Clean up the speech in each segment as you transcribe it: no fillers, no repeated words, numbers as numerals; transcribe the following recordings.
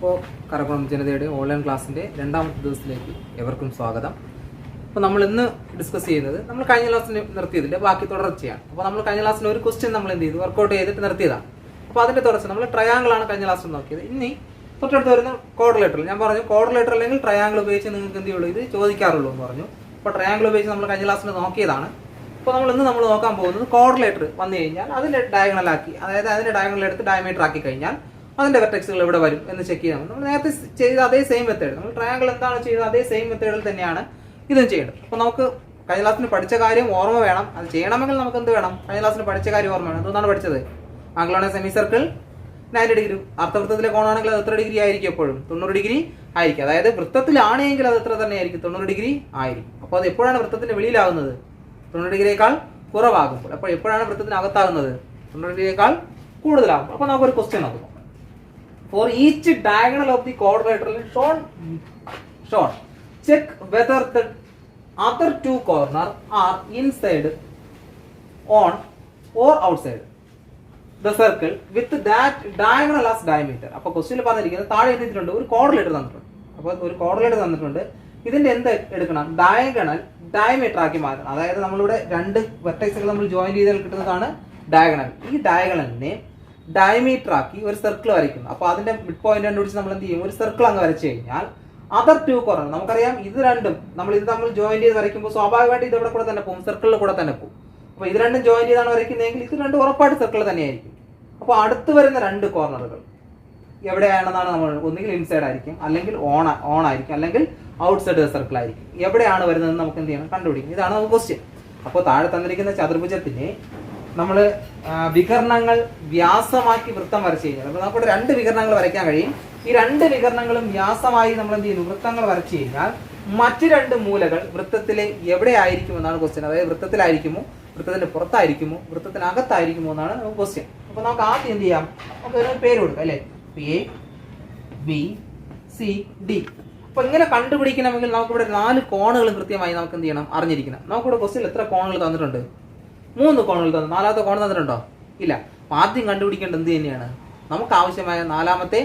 അപ്പോൾ കറക്കുളം ജനതയുടെ ഓൺലൈൻ ക്ലാസ്സിൻ്റെ രണ്ടാമത്തെ ദിവസത്തിലേക്ക് എവർക്കും സ്വാഗതം. അപ്പോൾ നമ്മൾ ഇന്ന് ഡിസ്കസ് ചെയ്യുന്നത് നമ്മൾ കഴിഞ്ഞ ക്ലാസ്സിന് നിർത്തിയതിൻ്റെ ബാക്കി തുടർച്ചയാണ്. അപ്പോൾ നമ്മൾ കഴിഞ്ഞ ക്ലാസ്സിന് ഒരു ക്വസ്റ്റ്യൻ നമ്മൾ എന്ത് ചെയ്തു, വർക്കൗട്ട് ചെയ്തിട്ട് നിർത്തിയതാണ്. അപ്പോൾ അതിൻ്റെ തുടർച്ച നമ്മൾ ട്രയാങ്കിളാണ് കഴിഞ്ഞ ക്ലാസ്സിൽ നോക്കിയത്. ഇനി തൊട്ടടുത്ത് വരുന്ന കോർഡിലേറ്റർ. ഞാൻ പറഞ്ഞു കോർഡിലേറ്റർ അല്ലെങ്കിൽ ട്രയാങ്കിൾ ഉപയോഗിച്ച് നിങ്ങൾക്ക് എന്ത് ചെയ്യുള്ളൂ, ഇത് ചോദിക്കാറുള്ളൂ എന്ന് പറഞ്ഞു. അപ്പോൾ ട്രയാങ്കിൾ ഉപയോഗിച്ച് നമ്മൾ കഴിഞ്ഞ ക്ലാസ്സിൽ നോക്കിയതാണ്. അപ്പോൾ നമ്മൾ നോക്കാൻ പോകുന്നത് കോർഡിലേറ്റർ വന്നു കഴിഞ്ഞാൽ അതിൻ്റെ ഡയഗണലാക്കി, അതായത് അതിൻ്റെ ഡയഗണൽ എടുത്ത് ഡയമീറ്റർ ആക്കി കഴിഞ്ഞാൽ അതിൻ്റെ വെർട്ടെക്സുകൾ എവിടെ വരും എന്ന് ചെക്ക് ചെയ്യാം. നമ്മൾ നേരത്തെ ചെയ്ത അതേ സെയിം മെത്തേഡ്, നമ്മൾ ട്രയാങ്കിൾ എന്താണ് ചെയ്തത് അതേ സെയിം മെത്തേഡിൽ തന്നെയാണ് ഇതും ചെയ്യേണ്ടത്. അപ്പോൾ നമുക്ക് കഴിഞ്ഞ ക്ലാസ്സിന് പഠിച്ച കാര്യം ഓർമ്മ വേണം. അത് ചെയ്യണമെങ്കിൽ നമുക്ക് എന്ത് വേണം, കഴിഞ്ഞ ക്ലാസ്സിന് പഠിച്ച കാര്യം ഓർമ്മ വേണം. എന്താണ് പഠിച്ചത്? ആംഗിളാണ് സെമി സർക്കിൾ 90 ഡിഗ്രി. അർത്ഥവൃത്തത്തിലെ കോണാണെങ്കിൽ അത് എത്ര ഡിഗ്രി ആയിരിക്കും? എപ്പോഴും 90 ഡിഗ്രി ആയിരിക്കും. അതായത് വൃത്തത്തിലാണെങ്കിൽ അത് എത്ര തന്നെ ആയിരിക്കും? 90 ഡിഗ്രി ആയിരിക്കും. അപ്പോൾ അത് എപ്പോഴാണ് വൃത്തത്തിന്റെ വെളിയിലാകുന്നത്? 90 ഡിഗ്രിയേക്കാൾ കുറവാകുമ്പോൾ. അപ്പോൾ എപ്പോഴാണ് വൃത്തത്തിനകത്താകുന്നത്? 90 ഡിഗ്രിയേക്കാൾ കൂടുതലാകും. അപ്പോൾ നമുക്കൊരു ക്വസ്റ്റ്യൻ നോക്കാം. For each diagonal of the quadrilateral shown, check whether the other two corners are inside, on or outside the circle with that diagonal as diameter. അപ്പോൾ ക്വസ്റ്റ്യനിൽ പറഞ്ഞിരിക്കുന്നത് താഴെ എഴുതിയിട്ടുണ്ട് ഒരു കോർഡിലേറ്റർ തന്നിട്ടുണ്ട്. അപ്പോൾ ഒരു കോർഡിലേറ്റർ തന്നിട്ടുണ്ട്. ഇതിന്റെ എന്ത് എടുക്കണം? ഡയഗണൽ ഡയമീറ്റർ ആക്കി മാറ്റണം. അതായത് നമ്മളിവിടെ രണ്ട് വെർട്ടെക്സുകൾ നമ്മൾ ജോയിൻ ചെയ്താൽ കിട്ടുന്നതാണ് ഡയഗണൽ. ഈ ഡയഗണലിനെ ഡയമീറ്റർ ആക്കി ഒരു സർക്കിൾ വരയ്ക്കുന്നു. അപ്പോൾ അതിന്റെ മിഡ് പോയിന്റ് കണ്ടുപിടിച്ച് നമ്മൾ എന്ത് ചെയ്യും? ഒരു സർക്കിൾ അങ്ങ് വരച്ചു കഴിഞ്ഞാൽ അതർ ടു കോർണർ, നമുക്കറിയാം ഇത് രണ്ടും നമ്മൾ ഇത് തമ്മിൽ ജോയിൻ ചെയ്ത് വരയ്ക്കുമ്പോൾ സ്വാഭാവികമായിട്ട് ഇത് ഇവിടെ കൂടെ തന്നെ പോകും, സർക്കിളിൽ കൂടെ തന്നെ പോകും. അപ്പോൾ ഇത് രണ്ടും ജോയിൻ ചെയ്താണ് വരയ്ക്കുന്നതെങ്കിൽ ഇത് രണ്ടും ഉറപ്പായിട്ട് സർക്കിൾ തന്നെയായിരിക്കും. അപ്പോൾ അടുത്ത് വരുന്ന രണ്ട് കോർണറുകൾ എവിടെയാണെന്നാണ് നമ്മൾ ഒന്നുകിൽ ഇൻസൈഡ് ആയിരിക്കും, അല്ലെങ്കിൽ ഓൺ ആയിരിക്കും, അല്ലെങ്കിൽ ഔട്ട്സൈഡ് സർക്കിൾ ആയിരിക്കും. എവിടെയാണ് വരുന്നത് നമുക്ക് എന്ത് ചെയ്യണം? കണ്ടുപിടിക്കും. ഇതാണ് നമുക്ക് ക്വസ്റ്റ്യൻ. അപ്പോൾ താഴെ തന്നിരിക്കുന്ന ചതുർഭുജത്തിനെ നമ്മൾ വികരണങ്ങൾ വ്യാസമാക്കി വൃത്തം വരച്ചു കഴിഞ്ഞാൽ, അപ്പോൾ നമുക്കിവിടെ രണ്ട് വികരണങ്ങൾ വരയ്ക്കാൻ കഴിയും. ഈ രണ്ട് വികരണങ്ങളും വ്യാസമായി നമ്മൾ എന്ത് ചെയ്യുന്നു? വൃത്തങ്ങൾ വരച്ചു കഴിഞ്ഞാൽ മറ്റു രണ്ട് മൂലകൾ വൃത്തത്തിലെ എവിടെ ആയിരിക്കും എന്നാണ് ക്വസ്റ്റ്യൻ. അതായത് വൃത്തത്തിലായിരിക്കുമോ, വൃത്തത്തിന്റെ പുറത്തായിരിക്കുമോ, വൃത്തത്തിനകത്തായിരിക്കുമോ എന്നാണ് നമുക്ക് ക്വസ്റ്റ്യൻ. അപ്പോൾ നമുക്ക് ആദ്യം എന്ത് ചെയ്യാം? നമുക്ക് ഒരു പേര് കൊടുക്കാം അല്ലേ? A B C D. അപ്പോൾ ഇങ്ങനെ കണ്ടുപിടിക്കണമെങ്കിൽ നമുക്കിവിടെ 4 കോണുകളും കൃത്യമായി നമുക്ക് എന്ത് ചെയ്യണം? അറിഞ്ഞിരിക്കണം. നമുക്കിവിടെ ക്വസ്റ്റ്യൻ എത്ര കോണുകൾ തന്നിട്ടുണ്ട്? 3 കോണുകൾ തന്നു. 4ാമത്തെ കോൺ തന്നിട്ടുണ്ടോ? ഇല്ല. അപ്പോൾ ആദ്യം കണ്ടുപിടിക്കേണ്ടത് എന്ത് തന്നെയാണ്? നമുക്ക് ആവശ്യമായ 4ാമത്തെ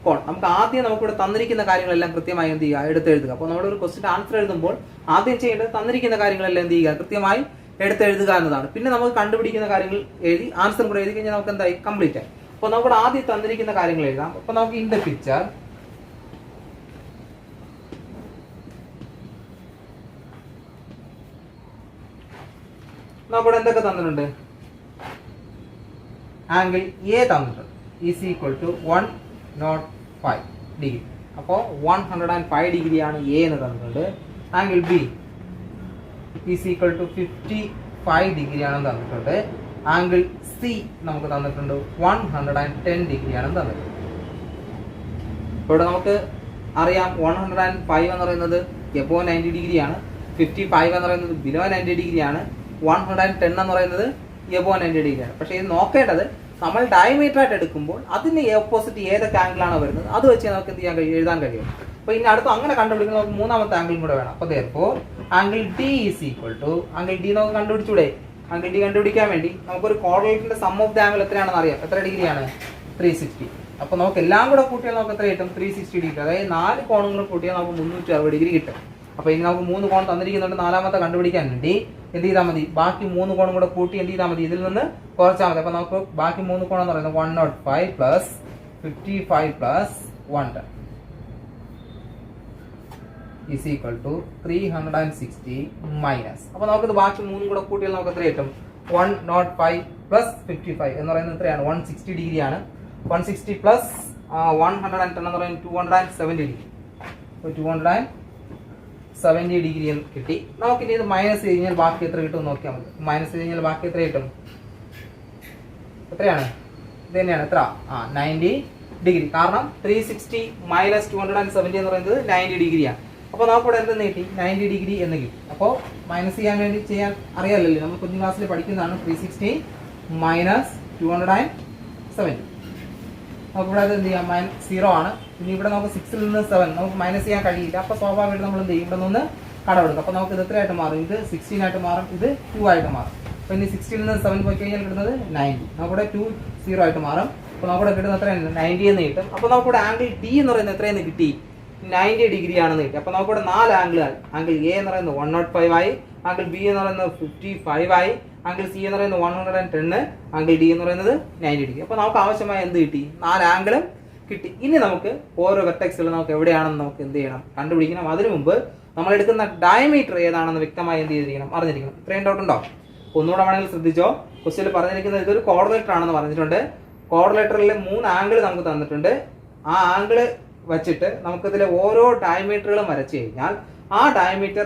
കോൺ. നമുക്ക് ആദ്യം നമുക്കിവിടെ തന്നിരിക്കുന്ന കാര്യങ്ങളെല്ലാം കൃത്യമായി എന്ത് ചെയ്യുക? എടുത്തെഴുതുക. അപ്പോൾ നമ്മളൊരു ക്വസ്റ്റ്യൻ ആൻസർ എഴുതുമ്പോൾ ആദ്യം ചെയ്യേണ്ടത് തന്നിരിക്കുന്ന കാര്യങ്ങളെല്ലാം എന്ത് ചെയ്യുക? കൃത്യമായി എടുത്തെഴുതുക എന്നതാണ്. പിന്നെ നമുക്ക് കണ്ടുപിടിക്കുന്ന കാര്യങ്ങൾ എഴുതി ആൻസർ കൂടെ എഴുതി കഴിഞ്ഞാൽ നമുക്ക് എന്തായി? കംപ്ലീറ്റ് ആയി. അപ്പോൾ നമുക്കിവിടെ ആദ്യം തന്നിരിക്കുന്ന കാര്യങ്ങൾ എഴുതാം. അപ്പോൾ നമുക്ക് ഇൻ ദ പിക്ചർ നമുക്കിവിടെ എന്തൊക്കെ തന്നിട്ടുണ്ട്? ആംഗിൾ എ തന്നിട്ടുണ്ട്. Is equal to 105 degree. അപ്പോൾ 105 ഡിഗ്രിയാണ് എ എന്ന് തന്നിട്ടുണ്ട്. Angle B is equal to 55 ഡിഗ്രിയാണെന്ന് തന്നിട്ടുണ്ട്. ആംഗിൾ സി നമുക്ക് തന്നിട്ടുണ്ട് 110 ഡിഗ്രിയാണെന്ന് തന്നിട്ടുണ്ട്. ഇവിടെ നമുക്ക് അറിയാം 105 എന്ന് പറയുന്നത് എബോ 90 ഡിഗ്രിയാണ്, 55 എന്ന് പറയുന്നത് ബിലോ 90 ഡിഗ്രിയാണ്, 110 എന്ന് പറയുന്നത് എബോ 90 ഡിഗ്രിയാണ്. പക്ഷേ ഇത് നോക്കേണ്ടത് നമ്മൾ ഡയമീറ്റർ ആയിട്ട് എടുക്കുമ്പോൾ അതിന് ഓപ്പോസിറ്റ് ഏതൊക്കെ ആംഗിളാണ് വരുന്നത് അത് വെച്ച് നമുക്ക് എന്ത് ചെയ്യാൻ കഴിയും? എഴുതാൻ കഴിയും. അപ്പോൾ ഇനി അടുത്ത് അങ്ങനെ കണ്ടുപിടിക്കുന്ന നമുക്ക് 3ാമത്തെ ആംഗിളും കൂടെ വേണം. അപ്പോൾ therefore angle D is equal to, angle D നമുക്ക് കണ്ടുപിടിച്ചൂടെ? ആംഗിൾ ഡി കണ്ടുപിടിക്കാൻ വേണ്ടി നമുക്കൊരു കോർഡിലേറ്ററിന്റെ സം ഓഫ് ദ ആംഗിൾ എത്രയാണെന്ന് അറിയാം. എത്ര ഡിഗ്രിയാണ്? 360. അപ്പോൾ നമുക്ക് എല്ലാം കൂടെ കൂട്ടിയാൽ നമുക്ക് എത്ര കിട്ടും? 360 ഡിഗ്രി. അതായത് 4 കോണുകൾ കൂട്ടിയാൽ നമുക്ക് 360 ഡിഗ്രി കിട്ടും. അപ്പോൾ ഇനി നമുക്ക് 3 കോൺ തന്നിരിക്കുന്നുണ്ട്. 4ാമത്തെ കണ്ടുപിടിക്കാൻ വേണ്ടി എന്ത് ചെയ്താൽ മതി? ബാക്കി 3 കോണും കൂടെ കൂട്ടി എന്ത് ചെയ്താൽ മതി? ഇതിൽ നിന്ന് കുറച്ചാൽ മതി. അപ്പോൾ നമുക്ക് ബാക്കി 3 കോൺ എന്ന് പറയുന്നത് 105 plus 55 plus 110 is equal to 360 minus. അപ്പോൾ നമുക്കിത് ബാക്കി 3 കൂടെ കൂട്ടിയാൽ നമുക്ക് എത്ര കിട്ടും? 105 പ്ലസ് 55 എന്ന് പറയുന്നത് എത്രയാണ്? 160 ഡിഗ്രിയാണ്. 160 പ്ലസ് 110 എന്ന് പറയുന്നത് 270 ഡിഗ്രി. അപ്പോൾ 270 ഡിഗ്രി കിട്ടി. നമുക്കിനി ഇത് മൈനസ് കഴിഞ്ഞാൽ ബാക്കി എത്ര കിട്ടും നോക്കിയാൽ മതി. മൈനസ് കഴിഞ്ഞാൽ ബാക്കി എത്ര കിട്ടും? എത്രയാണ്? ഇത് തന്നെയാണ്. എത്ര? 90 ഡിഗ്രി. കാരണം 360 മൈനസ് 270 എന്ന് പറയുന്നത് 90 ഡിഗ്രിയാണ്. അപ്പോൾ നമുക്കിവിടെ എന്തെന്ന് കിട്ടി? 90 ഡിഗ്രി എന്ന് കിട്ടി. അപ്പോൾ മൈനസ് ചെയ്യാൻ വേണ്ടി ചെയ്യാൻ അറിയാമല്ലോ, നമ്മൾ കുഞ്ഞു ക്ലാസ്സിൽ പഠിക്കുന്നതാണ്. 360 മൈനസ് 270 നമുക്കിവിടെ അത് എന്ത് ചെയ്യാം? -0 ആണ്. ഇനി ഇവിടെ നമുക്ക് 6ൽ നിന്ന് 7 നമുക്ക് മൈനസ് ചെയ്യാൻ കഴിയില്ല. അപ്പോൾ സ്വാഭാവികമായിട്ട് നമ്മൾ എന്ത് ചെയ്യും? ഇവിടെ നിന്ന് കടമെടുക്കും. അപ്പോൾ നമുക്ക് ഇത് എത്രയായിട്ട് മാറും? ഇത് 16 ആയിട്ട് മാറും, ഇത് 2 ആയിട്ട് മാറും. അപ്പോൾ ഇനി 16ൽ നിന്ന് 7 പോയി കഴിഞ്ഞാൽ കിട്ടുന്നത് 90. നമുക്കിവിടെ 2 0 ആയിട്ട് മാറും. അപ്പോൾ നമുക്കിവിടെ കിട്ടുന്ന എത്രയാണ് 90 എന്ന് കിട്ടും. അപ്പോൾ നമുക്കിവിടെ ആംഗിൾ ഡി എന്ന് പറയുന്നത് എത്രയെന്ന് കിട്ടി 90 ഡിഗ്രി ആണെന്ന് കിട്ടി. അപ്പോൾ നമുക്കിവിടെ 4 ആംഗിളായി. ആംഗിൾ എ എന്ന് പറയുന്നത് 105 ആയി, ആംഗിൾ ബി എന്ന് പറയുന്നത് 55 ആയി, ആംഗിൾ സി എന്ന് പറയുന്നത് 110, ആംഗിൾ ഡി എന്ന് പറയുന്നത് 90 ഡിഗ്രി. അപ്പോൾ നമുക്ക് ആവശ്യമായ എന്ത് കിട്ടി 4 ആംഗിളും കിട്ടി. ഇനി നമുക്ക് ഓരോ വെർട്ടെക്സുകൾ നമുക്ക് എവിടെയാണെന്ന് നമുക്ക് എന്ത് ചെയ്യണം കണ്ടുപിടിക്കണം. അതിനു മുമ്പ് നമ്മൾ എടുക്കുന്ന ഡയമീറ്റർ ഏതാണെന്ന് വ്യക്തമായി എന്ത് ചെയ്തിരിക്കണം അറിഞ്ഞിരിക്കണം. ഇത്രയും ഡൗട്ട് ഉണ്ടോ? ഒന്നുകൂടെ വേണമെങ്കിൽ ശ്രദ്ധിച്ചോ. ക്വസ്റ്റ്യനിൽ പറഞ്ഞിരിക്കുന്നത് ഇതൊരു കോർഡിനേറ്റർ ആണെന്ന് പറഞ്ഞിട്ടുണ്ട്. കോർഡിനേറ്ററിൽ 3 ആംഗിൾ നമുക്ക് തന്നിട്ടുണ്ട്. ആ ആംഗിൾ വെച്ചിട്ട് നമുക്കിതിൽ ഓരോ ഡയമീറ്ററുകളും വരച്ചു കഴിഞ്ഞാൽ ആ ഡയമീറ്റർ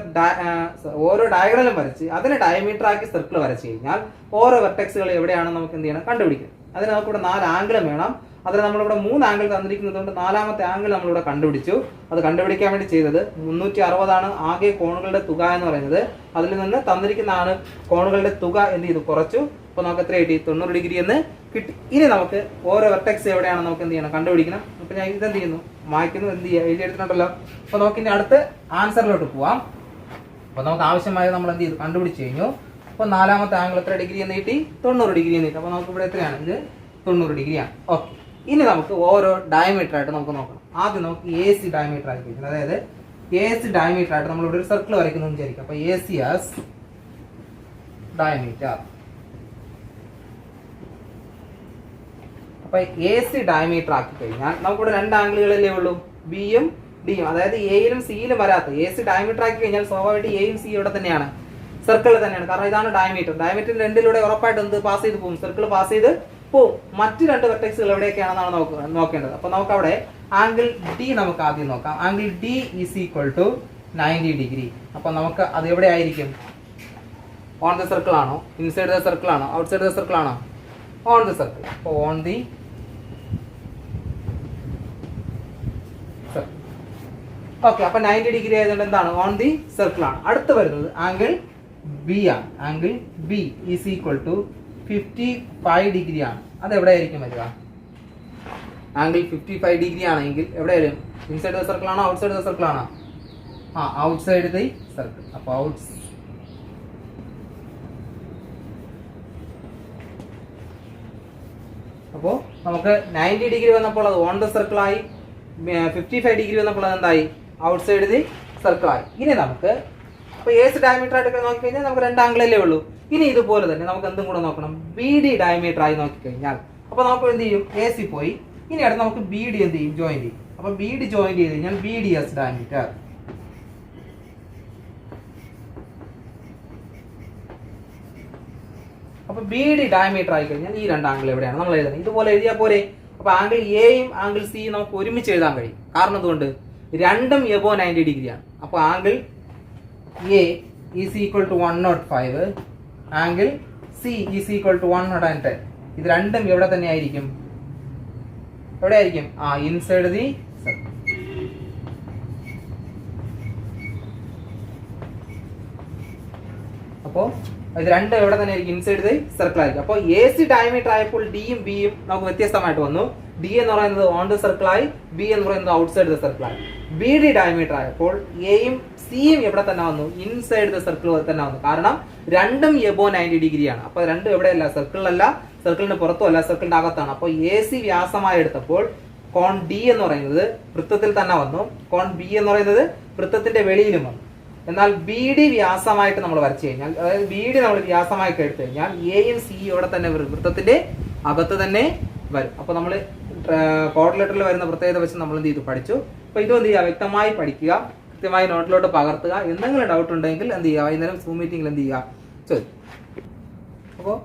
ഓരോ ഡയഗ്രാമും വരച്ച് അതിനെ ഡയമീറ്റർ ആക്കി സർക്കിൾ വരച്ചു കഴിഞ്ഞാൽ ഓരോ വെർട്ടെക്സുകൾ എവിടെയാണെന്ന് നമുക്ക് എന്ത് ചെയ്യണം കണ്ടുപിടിക്കണം. അതിന് നമുക്കിവിടെ 4 ആംഗിളും വേണം. അതിന് നമ്മളിവിടെ 3 ആംഗിൾ തന്നിരിക്കുന്നതുകൊണ്ട് 4ാമത്തെ ആംഗിൾ നമ്മളിവിടെ കണ്ടുപിടിച്ചു. അത് കണ്ടുപിടിക്കാൻ വേണ്ടി ചെയ്തത് 360 ആണ് ആകെ കോണുകളുടെ തുക എന്ന് പറയുന്നത്. അതിൽ നിന്ന് തന്നിരിക്കുന്നതാണ് കോണുകളുടെ തുക എന്ത് ചെയ്തു കുറച്ചു. അപ്പോൾ നമുക്ക് എത്ര കിട്ടി 90 ഡിഗ്രി എന്ന് കിട്ടി. ഇനി നമുക്ക് ഓരോ വെർട്ടെക്സ് എവിടെയാണ് നമുക്ക് എന്ത് ചെയ്യണം കണ്ടുപിടിക്കണം. അപ്പോൾ ഞാൻ ഇതെന്ത് ചെയ്യുന്നു മായ്ക്കുന്നു, എന്ത് ചെയ്യുക എഴുതി എടുത്തിട്ടുണ്ടല്ലോ. അപ്പോൾ നമുക്ക് ഇനി അടുത്ത് ആൻസറിലോട്ട് പോവാം. അപ്പോൾ നമുക്ക് ആവശ്യമായത് നമ്മൾ എന്ത് ചെയ്തു കണ്ടുപിടിച്ച് കഴിഞ്ഞു. അപ്പോൾ 4ാമത്തെ ആംഗിൾ എത്ര ഡിഗ്രി എന്ന് കിട്ടി 90 ഡിഗ്രി എന്ന് കിട്ടി. അപ്പോൾ നമുക്ക് ഇവിടെ എത്രയാണ് ഇത് 90 ഡിഗ്രിയാണ്. ഓക്കെ, ഇനി നമുക്ക് ഓരോ ഡയമീറ്റർ ആയിട്ട് നമുക്ക് നോക്കണം. ആദ്യം നമുക്ക് എ സി ഡയമീറ്റർ ആക്കി വയ്ക്കുന്നത്. അതായത് എ സി ഡയമീറ്റർ ആയിട്ട് നമ്മളിവിടെ ഒരു സർക്കിൾ വരയ്ക്കുന്നു വിചാരിക്കും. അപ്പോൾ എ സി ആസ് ഡയമീറ്റർ. അപ്പോൾ എ സി ഡയമീറ്റർ ആക്കി കഴിഞ്ഞാൽ നമുക്കിവിടെ 2 ആംഗിളുകളല്ലേ ഉള്ളൂ, ബിയും ഡിയും. അതായത് എയിലും സിയിലും വരാത്ത എ സി ഡയമീറ്റർ ആക്കി കഴിഞ്ഞാൽ സ്വാഭാവികമായിട്ട് എയും സി ഇവിടെ തന്നെയാണ്, സർക്കിളിൽ തന്നെയാണ്. കാരണം ഇതാണ് ഡയമീറ്റർ. ഡയമീറ്ററിൽ 2ിലൂടെ ഉറപ്പായിട്ട് എന്ത് പാസ് ചെയ്ത് പോകും, സർക്കിൾ പാസ് ചെയ്ത് പോവും. മറ്റ് 2 വെർട്ടെക്സുകൾ എവിടെയൊക്കെയാണെന്നാണ് നോക്കേണ്ടത്. അപ്പോൾ നമുക്ക് അവിടെ ആംഗിൾ ഡി നമുക്ക് ആദ്യം നോക്കാം. Angle D is equal to 90 degree. അപ്പോൾ നമുക്ക് അത് എവിടെ ആയിരിക്കും? ഓൺ ദ സർക്കിൾ ആണോ, ഇൻസൈഡ് ദ സർക്കിൾ ആണോ, ഔട്ട്സൈഡ് ദ സർക്കിൾ ആണോ? On the circle. അപ്പോൾ ഓൺ ദി സർക്കിൾ. ഓക്കെ, അപ്പോൾ 90 ഡിഗ്രി ആയതുകൊണ്ട് എന്താണ് ഓൺ ദി സർക്കിൾ ആണ്. അടുത്ത് വരുന്നത് ആംഗിൾ ബി ആണ്. Angle B is equal to 55 degree ആണ്. അത് എവിടെ ആയിരിക്കും വരിക? ആംഗിൾ 55 ഡിഗ്രി ആണെങ്കിൽ എവിടെ വരും? ഇൻസൈഡ് ദ സർക്കിൾ ആണോ, ഔട്ട്സൈഡ് ദ സർക്കിൾ ആണോ? Outside the circle. അപ്പോൾ അപ്പോൾ നമുക്ക് 90 ഡിഗ്രി വന്നപ്പോൾ അത് ഓൺ ദ സർക്കിൾ ആയി, 55 ഡിഗ്രി വന്നപ്പോൾ അത് എന്തായി ഔട്ട്സൈഡ് ദി സർക്കിൾ ആയി. ഇനി നമുക്ക് അപ്പോൾ എ സി ഡയമീറ്റർ ആയിട്ട് നോക്കിക്കഴിഞ്ഞാൽ നമുക്ക് 2 ആംഗിളല്ലേ ഉള്ളൂ. ഇനി ഇതുപോലെ തന്നെ നമുക്ക് എന്തും കൂടെ നോക്കണം, ബി ഡി ഡയമീറ്റർ ആയി നോക്കിക്കഴിഞ്ഞാൽ അപ്പോൾ നമുക്ക് എന്ത് ചെയ്യും, എ സി പോയി. ഇനി അടുത്ത് നമുക്ക് ബി ഡി എന്ത് ചെയ്യും, ജോയിൻ ചെയ്യും. അപ്പോൾ ബി ഡി ജോയിൻ ചെയ്ത് കഴിഞ്ഞാൽ ബി ഡി എസ് ഡയമീറ്റർ. അപ്പോൾ ബി ഡി ഡയമീറ്റർ ആയി കഴിഞ്ഞാൽ ഈ 2 ആംഗിൾ എവിടെയാണ് നമ്മൾ എഴുതുന്നത്, ഇതുപോലെ എഴുതിയാൽ പോരെ. അപ്പോൾ ആംഗിൾ എയും ആംഗിൾ സിയും നമുക്ക് ഒരുമിച്ച് എഴുതാൻ കഴിയും. കാരണം എന്തുകൊണ്ട്, രണ്ടും എബോ 90 ഡിഗ്രിയാണ്. അപ്പോൾ angle A is equal to 105, angle C is equal to 110. ഇത് രണ്ടും എവിടെ തന്നെ ആയിരിക്കും, എവിടെ ആയിരിക്കും? Inside the circle. അപ്പോൾ ഇത് രണ്ടും എവിടെ തന്നെ ആയിരിക്കും, ഇൻസൈഡ് ദി സർക്കിൾ ആയിരിക്കും. അപ്പോൾ എ സി ഡയമീറ്റർ ആയപ്പോൾ ഡിയും ബിയും നമുക്ക് വ്യത്യസ്തമായിട്ട് വന്നു. ഡി എന്ന് പറയുന്നത് ഓൺ ദ സർക്കിൾ ആയി, ബി എന്ന് പറയുന്നത് ഔട്ട്സൈഡ് ദ സർക്കിൾ ആയി. ബി ഡി ഡയമീറ്റർ ആയപ്പോൾ എയും സിയും എവിടെ തന്നെ വന്നു, ഇൻസൈഡ് ദ സർക്കിൾ തന്നെ വന്നു. കാരണം രണ്ടും എബോ 90 ഡിഗ്രിയാണ്. അപ്പോൾ രണ്ടും എവിടെയല്ല, സർക്കിളിലല്ല, സർക്കിളിന് പുറത്തുമല്ല, സർക്കിളിന്റെ അകത്താണ്. അപ്പോൾ എ സി വ്യാസമായി എടുത്തപ്പോൾ കോൺ ഡി എന്ന് പറയുന്നത് വൃത്തത്തിൽ തന്നെ വന്നു, കോൺ ബി എന്ന് പറയുന്നത് വൃത്തത്തിന്റെ വെളിയിലും വന്നു. എന്നാൽ ബി ഡി വ്യാസമായിട്ട് നമ്മൾ വരച്ചു കഴിഞ്ഞാൽ, അതായത് ബി ഡി നമ്മൾ വ്യാസമായിട്ട് എടുത്തു കഴിഞ്ഞാൽ എയും സിയും ഇവിടെ തന്നെ വൃത്തത്തിന്റെ അകത്ത് തന്നെ വരും. അപ്പോൾ നമ്മൾ കോർഡിനേറ്ററിൽ വരുന്ന പ്രത്യേകത വെച്ച് നമ്മൾ എന്ത് ചെയ്തു പഠിച്ചു. അപ്പോൾ ഇതും എന്ത് ചെയ്യുക, വ്യക്തമായി പഠിക്കുക, കൃത്യമായി നോട്ടിലോട്ട് പകർത്തുക. എന്തെങ്കിലും ഡൗട്ട് ഉണ്ടെങ്കിൽ എന്ത് ചെയ്യുക, വൈകുന്നേരം സൂം മീറ്റിംഗിൽ എന്ത് ചെയ്യുക ചോദിക്കും. അപ്പോൾ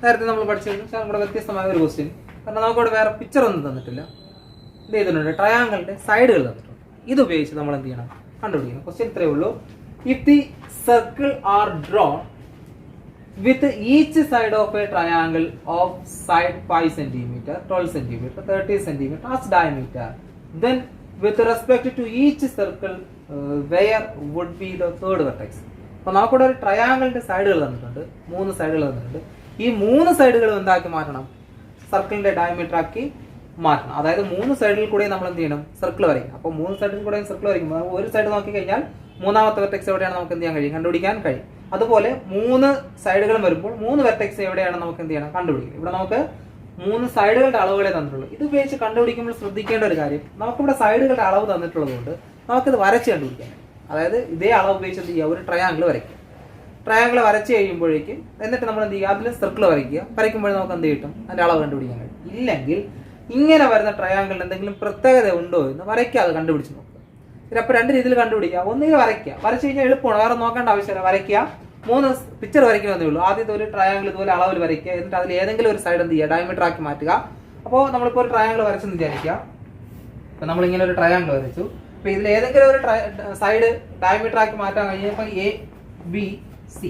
നേരത്തെ നമ്മൾ പഠിച്ചത് നമ്മുടെ വ്യത്യസ്തമായ ഒരു ക്വസ്റ്റ്യൻ. കാരണം നമുക്കവിടെ വേറെ പിക്ചർ ഒന്നും തന്നിട്ടില്ല, എന്ത് ചെയ്തിട്ടുണ്ട്, ട്രയാങ്കിളിന്റെ സൈഡുകൾ തന്നിട്ടുണ്ട്. ഇത് ഉപയോഗിച്ച് നമ്മൾ എന്ത് ചെയ്യണം, കണ്ടുപിടിക്കണം. ക്വസ്റ്റ്യൻ ഇത്രയേ ഉള്ളൂ. If the circle are drawn with each side of a triangle of side 5 cm, 12 cm, 30 cm as diameter, then with respect to each circle where would be the third vertex? അപ്പോൾ നമുക്കിവിടെ ഒരു ട്രയാങ്കിളിന്റെ സൈഡുകൾ തന്നിട്ടുണ്ട്, 3 സൈഡുകൾ തന്നിട്ടുണ്ട്. ഈ 3 സൈഡുകൾ എന്താക്കി മാറ്റണം, സർക്കിളിന്റെ ഡയമീറ്റർ ആക്കി മാറ്റണം. അതായത് 3 സൈഡിൽ കൂടെ നമ്മൾ എന്ത് ചെയ്യണം, സർക്കിൾ വരയ്ക്കും. അപ്പോൾ 3 സൈഡിൽ കൂടെ സർക്കിൾ വരയ്ക്കുമ്പോൾ ഒരു സൈഡ് നോക്കി കഴിഞ്ഞാൽ 3ാമത്തെ വെർട്ടെക്സ് എവിടെയാണ് നമുക്ക് എന്ത് ചെയ്യാൻ കഴിയും, കണ്ടുപിടിക്കാൻ കഴിയും. അതുപോലെ 3 സൈഡുകളും വരുമ്പോൾ 3 വെർട്ടെക്സ് എവിടെയാണ് നമുക്ക് എന്ത് ചെയ്യണം, കണ്ടുപിടിക്കണം. ഇവിടെ നമുക്ക് 3 സൈഡുകളുടെ അളവുകളെ തന്നിട്ടുള്ളൂ. ഇത് ഉപയോഗിച്ച് കണ്ടുപിടിക്കുമ്പോൾ ശ്രദ്ധിക്കേണ്ട ഒരു കാര്യം, നമുക്കിവിടെ സൈഡുകളുടെ അളവ് തന്നിട്ടുള്ളത് കൊണ്ട് നമുക്കിത് വരച്ച് കണ്ടുപിടിക്കാം. അതായത് ഇതേ അളവ് ഉപയോഗിച്ച് എന്ത് ചെയ്യുക, ഒരു ട്രയാങ്കിൾ വരയ്ക്കുക. ട്രയാങ്കിൾ വരച്ച് കഴിയുമ്പോഴേക്കും എന്നിട്ട് നമ്മൾ എന്ത് ചെയ്യുക, അതിൽ സർക്കിൾ വരയ്ക്കുമ്പോൾ നമുക്ക് എന്ത് കിട്ടും, അതിൻ്റെ അളവ് കണ്ടുപിടിക്കാൻ കഴിയും. ഇല്ലെങ്കിൽ ഇങ്ങനെ വരുന്ന ട്രയാങ്കിളിന് എന്തെങ്കിലും പ്രത്യേകത ഉണ്ടോ എന്ന് വരയ്ക്കാതെ കണ്ടുപിടിച്ച് നോക്കുക. അപ്പോൾ 2 രീതിയിൽ കണ്ടുപിടിക്കുക. ഒന്നുകിൽ വരയ്ക്കുക, വരച്ച് കഴിഞ്ഞാൽ എളുപ്പമാണ്, വേറെ നോക്കേണ്ട ആവശ്യമില്ല. വരയ്ക്കുക, 3 പിക്ചർ വരയ്ക്കണമെന്നേ ഉള്ളൂ. ആദ്യത്തെ ഒരു ട്രയാങ്കിൾ ഇതുപോലെ അളവിൽ വരയ്ക്കുക, എന്നിട്ട് അതിൽ ഏതെങ്കിലും ഒരു സൈഡ് എന്ത് ചെയ്യുക, ഡയമീറ്റർ ആക്കി മാറ്റുക. അപ്പോൾ നമ്മളിപ്പോൾ ഒരു ട്രയാങ്കിൾ വരച്ചെന്ന് വിചാരിക്കുക. അപ്പോൾ നമ്മളിങ്ങനെ ഒരു ട്രയാങ്കിൾ വരച്ചു. അപ്പോൾ ഇതിൽ ഏതെങ്കിലും ഒരു സൈഡ് ഡയമീറ്റർ ആക്കി മാറ്റാൻ കഴിഞ്ഞപ്പോൾ ABC.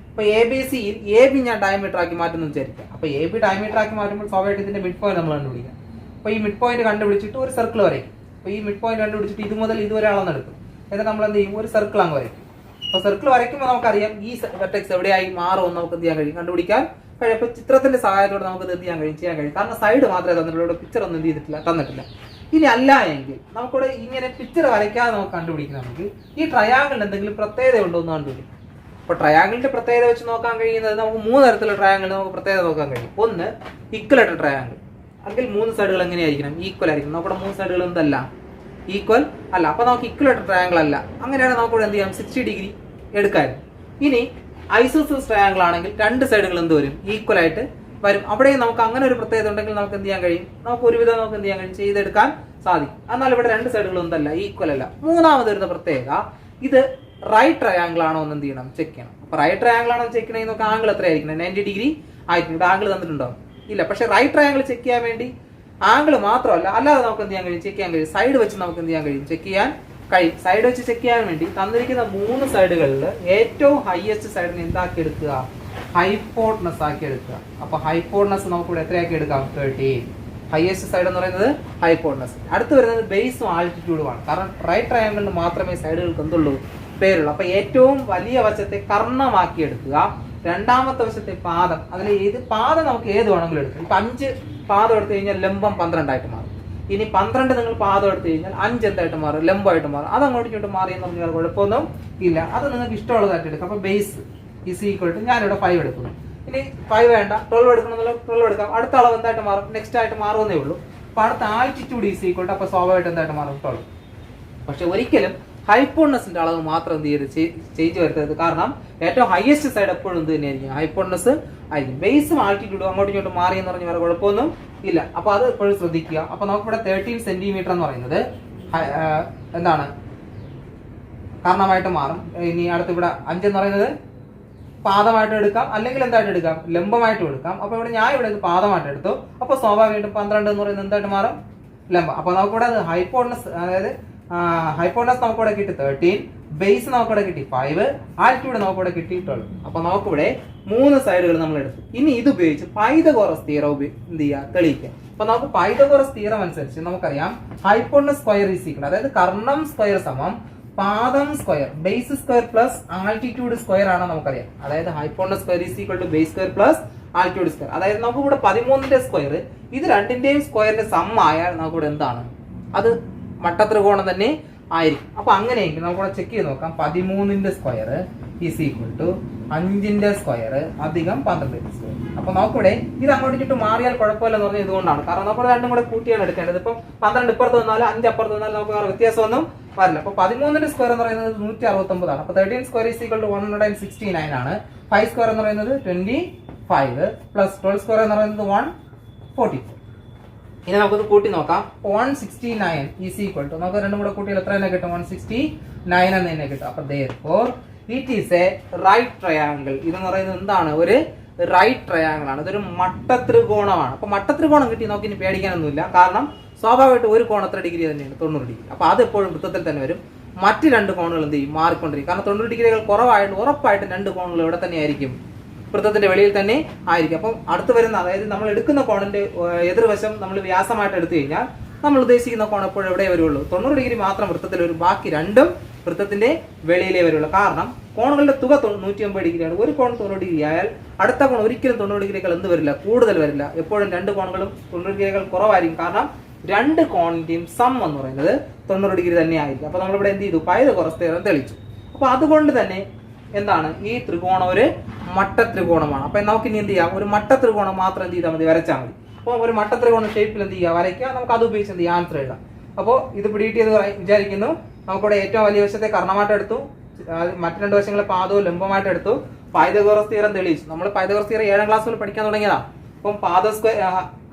അപ്പോൾ ABCയിൽ AB ഞാൻ ഡയമീറ്റർ ആക്കി മാറ്റുന്നു വിചാരിക്കുക. അപ്പോൾ AB ഡയമീറ്റർ ആക്കി മാറ്റുമ്പോൾ സ്വാഭാവികമായിട്ട് ഇതിന്റെ മിഡ് പോയിന്റ് നമ്മൾ കണ്ടുപിടിക്കുക. അപ്പോൾ ഈ മിഡ് പോയിന്റ് കണ്ടുപിടിച്ചിട്ട് ഒരു സർക്കിൾ വരയ്ക്കും. അപ്പോൾ ഈ മിഡ് പോയിന്റ് കണ്ടുപിടിച്ചിട്ട് ഇത് മുതൽ ഇതുവരെ അളന്നെടുക്കും. എന്നിട്ട് നമ്മൾ എന്ത് ചെയ്യും, ഒരു സർക്കിൾ അങ്ങ് വരയ്ക്കും. അപ്പോൾ സർക്കിൾ വരയ്ക്കുമ്പോൾ നമുക്കറിയാം ഈ വെർട്ടെക്സ് എവിടെയായി മാറുമെന്ന് നമുക്ക് എന്ത് ചെയ്യാൻ കഴിയും, കണ്ടുപിടിക്കാൻ കഴിയും. അപ്പോൾ ചിത്രത്തിന്റെ സഹായത്തോടെ നമുക്ക് ഇത് ചെയ്യാൻ കഴിയും. കാരണം സൈഡ് മാത്രമേ തന്നിട്ടുള്ളൂ, പിക്ചർ ഒന്നും എന്ത് ചെയ്തിട്ടില്ല, തന്നിട്ടില്ല. ഇനി അല്ല എങ്കിൽ നമുക്കിവിടെ ഇങ്ങനെ പിക്ചർ വരയ്ക്കാതെ നമുക്ക് കണ്ടുപിടിക്കണമെങ്കിൽ ഈ ട്രയാങ്കിളിന് എന്തെങ്കിലും പ്രത്യേകത ഉണ്ടോ എന്ന് കണ്ടുപിടിക്കും. അപ്പോൾ ട്രയാങ്കിളിന്റെ പ്രത്യേകത വെച്ച് നോക്കാൻ കഴിയുന്നത് നമുക്ക് 3 തരത്തിലുള്ള ട്രയാങ്കിൾ നമുക്ക് പ്രത്യേകത നോക്കാൻ കഴിയും. ഒന്ന് ഇക്വലേറ്റർ ട്രയാങ്കിൾ, അല്ലെങ്കിൽ 3 സൈഡുകൾ എങ്ങനെയായിരിക്കണം, ഈക്വൽ ആയിരിക്കണം. നമുക്കിവിടെ 3 സൈഡുകൾ എന്തല്ല, ഈക്വൽ അല്ല. അപ്പോൾ നമുക്ക് ഇക്വലേറ്റർ ട്രയാങ്കിൾ അല്ല. അങ്ങനെയാണെങ്കിൽ നമുക്കിവിടെ എന്ത് ചെയ്യാം, 60 ഡിഗ്രി എടുക്കായിരുന്നു. ഇനി ഐസോസെൽസ് ട്രയാങ്കിൾ ആണെങ്കിൽ 2 സൈഡുകൾ എന്ത് വരും, ഈക്വൽ ആയിട്ട് വരും. അവിടെയും നമുക്ക് അങ്ങനെ ഒരു പ്രത്യേകത ഉണ്ടെങ്കിൽ നമുക്ക് എന്ത് ചെയ്യാൻ കഴിയും, നമുക്ക് ഒരുവിധം നമുക്ക് എന്ത് ചെയ്യാൻ കഴിയും, ചെയ്തെടുക്കാൻ സാധിക്കും. എന്നാൽ ഇവിടെ 2 സൈഡുകൾ എന്തല്ല, ഈക്വൽ അല്ല. മൂന്നാമത് വരുന്ന പ്രത്യേകത, ഇത് റൈറ്റ് ട്രയാങ്കിൾ ആണോ എന്ന് എന്ത് ചെയ്യണം, ചെക്ക് ചെയ്യണം. അപ്പൊ റൈറ്റ് ട്രയാങ്കിൾ ആണോ ചെക്ക് ചെയ്യണമെങ്കിൽ നമുക്ക് ആംഗിൾ എത്രയായിരിക്കണം, 90 ഡിഗ്രി ആയിരിക്കും. ഇവിടെ ആംഗിൾ തന്നിട്ടുണ്ടോ, ഇല്ല. പക്ഷെ റൈറ്റ് ട്രയാങ്കിൾ ചെക്ക് ചെയ്യാൻ വേണ്ടി ആംഗിൾ മാത്രമല്ല, അല്ലാതെ നമുക്ക് എന്ത് ചെയ്യാൻ കഴിയും, ചെക്ക് ചെയ്യാൻ കഴിയും. സൈഡ് വെച്ച് നമുക്ക് എന്ത് ചെയ്യാൻ കഴിയും, ചെക്ക് ചെയ്യാൻ കഴിയും. സൈഡ് വെച്ച് ചെക്ക് ചെയ്യാൻ വേണ്ടി തന്നിരിക്കുന്ന 3 സൈഡുകളിൽ ഏറ്റവും ഹയസ്റ്റ് സൈഡിനെ എന്താക്കി എടുക്കുക, ഹൈപ്പോട്ടനസ് ആക്കി എടുക്കുക. അപ്പൊ ഹൈപ്പോട്ടനസ് നമുക്ക് ഇവിടെ എത്രയാക്കി എടുക്കാം, 30. ഹയസ്റ്റ് സൈഡ് എന്ന് പറയുന്നത് ഹൈപ്പോട്ടനസ്. അടുത്ത് വരുന്നത് ബേസും ആൾട്ടിറ്റ്യൂഡുമാണ്. കാരണം റൈറ്റ് ട്രയാങ്കിളിന് മാത്രമേ സൈഡുകൾക്ക് എന്തുള്ളൂ, പേരുള്ളൂ. അപ്പൊ ഏറ്റവും വലിയ വശത്തെ കർണമാക്കി എടുക്കുക. രണ്ടാമത്തെ വശത്തെ പാദം, അതിൽ ഏത് പാദം നമുക്ക് ഏത് വേണമെങ്കിലും എടുക്കാം. ഇപ്പൊ 5 പാദം എടുത്തു കഴിഞ്ഞാൽ ലംബം 12 ആയിട്ട് മാറും. ഇനി 12 നിങ്ങൾ പാദം എടുത്തു കഴിഞ്ഞാൽ 5 എന്തായിട്ട് മാറും, ലംബമായിട്ട് മാറും. അത് അങ്ങോട്ടും ഇങ്ങോട്ട് മാറി എന്ന് പറഞ്ഞാൽ കുഴപ്പമൊന്നും ഇല്ല. അത് നിങ്ങൾക്ക് ഇഷ്ടമുള്ളതായിട്ട് എടുക്കാം. അപ്പൊ ബേസ് ഈസ് ഈക്വൽ ടു, ഞാനിവിടെ 5 എടുക്കുന്നു. ഇനി 5 വേണ്ട, 12 എടുക്കണമെന്നല്ലോ, 12 എടുക്കാം. അടുത്ത അളവ് എന്തായിട്ട് മാറും, നെക്സ്റ്റ് ആയിട്ട് മാറുന്നേ ഉള്ളൂ. അപ്പൊ അടുത്ത ആൾട്ടിറ്റ്യൂഡ് ഈസ് ഈക്വൽ ടു, അപ്പൊ സ്വാഭാവികമായിട്ട് എന്തായിട്ട് മാറും, 12. പക്ഷെ ഒരിക്കലും ഹൈപ്പോട്ടനസിന്റെ അളവ് മാത്രം എന്ത് ചെയ്ത് ചേഞ്ച് വരുത്തരുത്. കാരണം ഏറ്റവും ഹയസ്റ്റ് സൈഡ് എപ്പോഴും എന്ത് തന്നെയായിരിക്കും, ഹൈപ്പോട്ടനസ് ആയിരിക്കും. ബേസും ആൾട്ടിറ്റ്യൂഡും അങ്ങോട്ടും ഇങ്ങോട്ടും മാറി എന്ന് പറഞ്ഞാൽ വേറെ കുഴപ്പമൊന്നും ഇല്ല. അപ്പൊ അത് എപ്പോഴും ശ്രദ്ധിക്കുക. അപ്പൊ നമുക്കിവിടെ 13 സെന്റിമീറ്റർ എന്ന് പറയുന്നത് എന്താണ്, കാരണമായിട്ട് മാറും. ഇനി അടുത്ത് ഇവിടെ 5 എന്ന് പറയുന്നത് പാദമായിട്ട് എടുക്കാം, അല്ലെങ്കിൽ എന്തായിട്ട് എടുക്കാം, ലംബമായിട്ടും എടുക്കാം. അപ്പൊ ഇവിടെ ഞാൻ ഇവിടെ പാദമായിട്ട് എടുത്തു. അപ്പൊ സ്വാഭാവികമായിട്ടും 12 എന്ന് പറയുന്നത് എന്തായിട്ട് മാറും, ലംബം. അപ്പൊ നമുക്കിവിടെ ഹൈപ്പോട്ടനസ്, അതായത് ഹൈപ്പോട്ടനസ് നമുക്കിവിടെ കിട്ടി 13, ബേസ് നമുക്കിവിടെ കിട്ടി 5, ആൾട്ടിറ്റ്യൂഡ് നമുക്കിവിടെ കിട്ടി 12. അപ്പൊ നമുക്കിവിടെ 3 സൈഡുകൾ നമ്മൾ എടുത്തു. ഇനി ഇത് ഉപയോഗിച്ച് പൈതഗോറസ് തിയറം എന്ത് ചെയ്യുക, തെളിയിക്കുക. അപ്പൊ നമുക്ക് പൈതഗോറസ് തിയറം അനുസരിച്ച് നമുക്കറിയാം ഹൈപ്പോട്ടനസ് സ്ക്വയർ ഈസ് ഈക്വൽ, അതായത് കർണം സ്ക്വയർ സമം പാദം square base square plus altitude square ആണ് നമുക്കറിയാം. അതായത് hypotenuse square is equal to base square plus altitude square. അതായത് നമുക്ക് ഇവിടെ 13ന്റെ സ്ക്വയർ, ഇത് രണ്ടിന്റെയും സ്ക്വയറിന്റെ സം ആയാൽ നമുക്കിവിടെ എന്താണ്, അത് മട്ടത്രികോണം തന്നെ ആയിരിക്കും. അപ്പൊ അങ്ങനെയെങ്കിൽ നമുക്കിവിടെ ചെക്ക് ചെയ്ത് നോക്കാം. 13ന്റെ സ്ക്വയർ ഈസ് ഈക്വൽ ടു 5ന്റെ സ്ക്വയർ അധികം 12ന്റെ സ്ക്വയർ. അപ്പൊ നമുക്കിവിടെ ഇത് അങ്ങോട്ട് ഇങ്ങോട്ട് മാറിയാൽ കുഴപ്പമില്ലെന്ന് പറഞ്ഞാൽ ഇതുകൊണ്ടാണ്. കാരണം നമുക്ക് രണ്ടും കൂടെ കൂട്ടിയാണ് എടുക്കേണ്ടത്. ഇപ്പം 12 ഇപ്പുറത്ത് വന്നാലും 5 അപ്പുറത്ത് വന്നാലും നമുക്ക് വേറെ വ്യത്യാസമൊന്നും വരില്ല. അപ്പൊ 13ന്റെ സ്ക്വയർ എന്ന് പറയുന്നത് 169 ആണ്. അപ്പൊ 13 സ്ക്വയർ ഈസ് ഈക്വൽ ടു 169 ആണ്. 5 സ്ക്വയർ എന്ന് പറയുന്നത് 25 പ്ലസ് 12 സ്ക്വയർ എന്ന് പറയുന്നത് 144. ഇനി നമുക്കത് കൂട്ടി നോക്കാം. 169 ഈസ് ഈക്വൽ ടു, നമുക്ക് രണ്ടും കൂടെ കൂട്ടിയാൽ എത്ര തന്നെ കിട്ടും, 169 എന്ന് തന്നെ കിട്ടും. അപ്പൊ therefore it is a right triangle. ഇതെന്ന് പറയുന്നത് എന്താണ്, ഒരു റൈറ്റ് ട്രയാങ്കിൾ ആണ്. ഇതൊരു മട്ടത്രികോണമാണ്. അപ്പൊ മട്ടത്രികോണം കിട്ടി നമുക്ക് ഇനി പേടിക്കാനൊന്നുമില്ല. കാരണം സ്വാഭാവികമായിട്ട് ഒരു കോൺ എത്ര ഡിഗ്രി തന്നെയാണ്, 90 ഡിഗ്രി. അപ്പൊ അത് എപ്പോഴും വൃത്തത്തിൽ തന്നെ വരും. മറ്റ് 2 കോണുകൾ എന്ത് ചെയ്യും, മാറിക്കൊണ്ടിരിക്കും. കാരണം 90 ഡിഗ്രികൾ കുറവായിട്ട് ഉറപ്പായിട്ടും 2 കോണുകൾ ഇവിടെ തന്നെ ആയിരിക്കും, വൃത്തത്തിന്റെ വെളിയിൽ തന്നെ ആയിരിക്കും. അപ്പം അടുത്ത് വരുന്ന, അതായത് നമ്മൾ എടുക്കുന്ന കോണിന്റെ എതിർവശം നമ്മൾ വ്യാസമായിട്ട് എടുത്തു കഴിഞ്ഞാൽ നമ്മൾ ഉദ്ദേശിക്കുന്ന കോൺ എപ്പോഴും എവിടെ വരുള്ളൂ, 90 ഡിഗ്രി മാത്രം വൃത്തത്തിൽ വരും. ബാക്കി 2ഉം വൃത്തത്തിന്റെ വെളിയിലേ വരുള്ളൂ. കാരണം കോണുകളുടെ തുക 180 ഡിഗ്രിയാണ്. ഒരു കോൺ 90 ഡിഗ്രി ആയാൽ അടുത്ത കോൺ ഒരിക്കലും 90 ഡിഗ്രികൾ എന്ത് വരില്ല, കൂടുതൽ വരില്ല. എപ്പോഴും 2 കോണുകളും 90 ഡിഗ്രികൾ കുറവായിരിക്കും. കാരണം 2 കോണിന്റെയും സം എന്ന് പറയുന്നത് 90 ഡിഗ്രി തന്നെ ആയിരിക്കും. അപ്പൊ നമ്മളിവിടെ എന്ത് ചെയ്തു, പൈതഗോറസ് തിയറം തെളിയിച്ചു. അപ്പൊ അതുകൊണ്ട് തന്നെ എന്താണ്, ഈ ത്രികോണം ഒരു മട്ടത്രികോണമാണ്. അപ്പൊ നമുക്ക് ഇനി എന്ത് ചെയ്യാം, ഒരു മട്ടത്രികോണം മാത്രം എന്ത് ചെയ്താൽ മതി, വരച്ചാൽ മതി. അപ്പോൾ ഒരു മട്ടത്രികോണ ഷേപ്പിൽ എന്ത് ചെയ്യുക, വരയ്ക്കുക. നമുക്ക് അത് ഉപയോഗിച്ച് എന്ത് ചെയ്യുക, ആൻസർ എഴുതാം. അപ്പോൾ ഇത് പിടിയിട്ട് ചെയ്ത് വിചാരിക്കുന്നു. നമുക്കിവിടെ ഏറ്റവും വലിയ വശത്തെ കർണമായിട്ട് എടുത്തു, മറ്റു രണ്ട് വശങ്ങളെ പാദവും ലംബമായിട്ട് എടുത്തു. പൈതഗോറസ് തിയറം തെളിയിച്ചു. നമ്മൾ പൈതഗോറസ് തിയറം 7ാം ക്ലാസ്സിൽ പഠിക്കാൻ തുടങ്ങിയതാണ്. അപ്പം പാദ സ്ക്വയർ,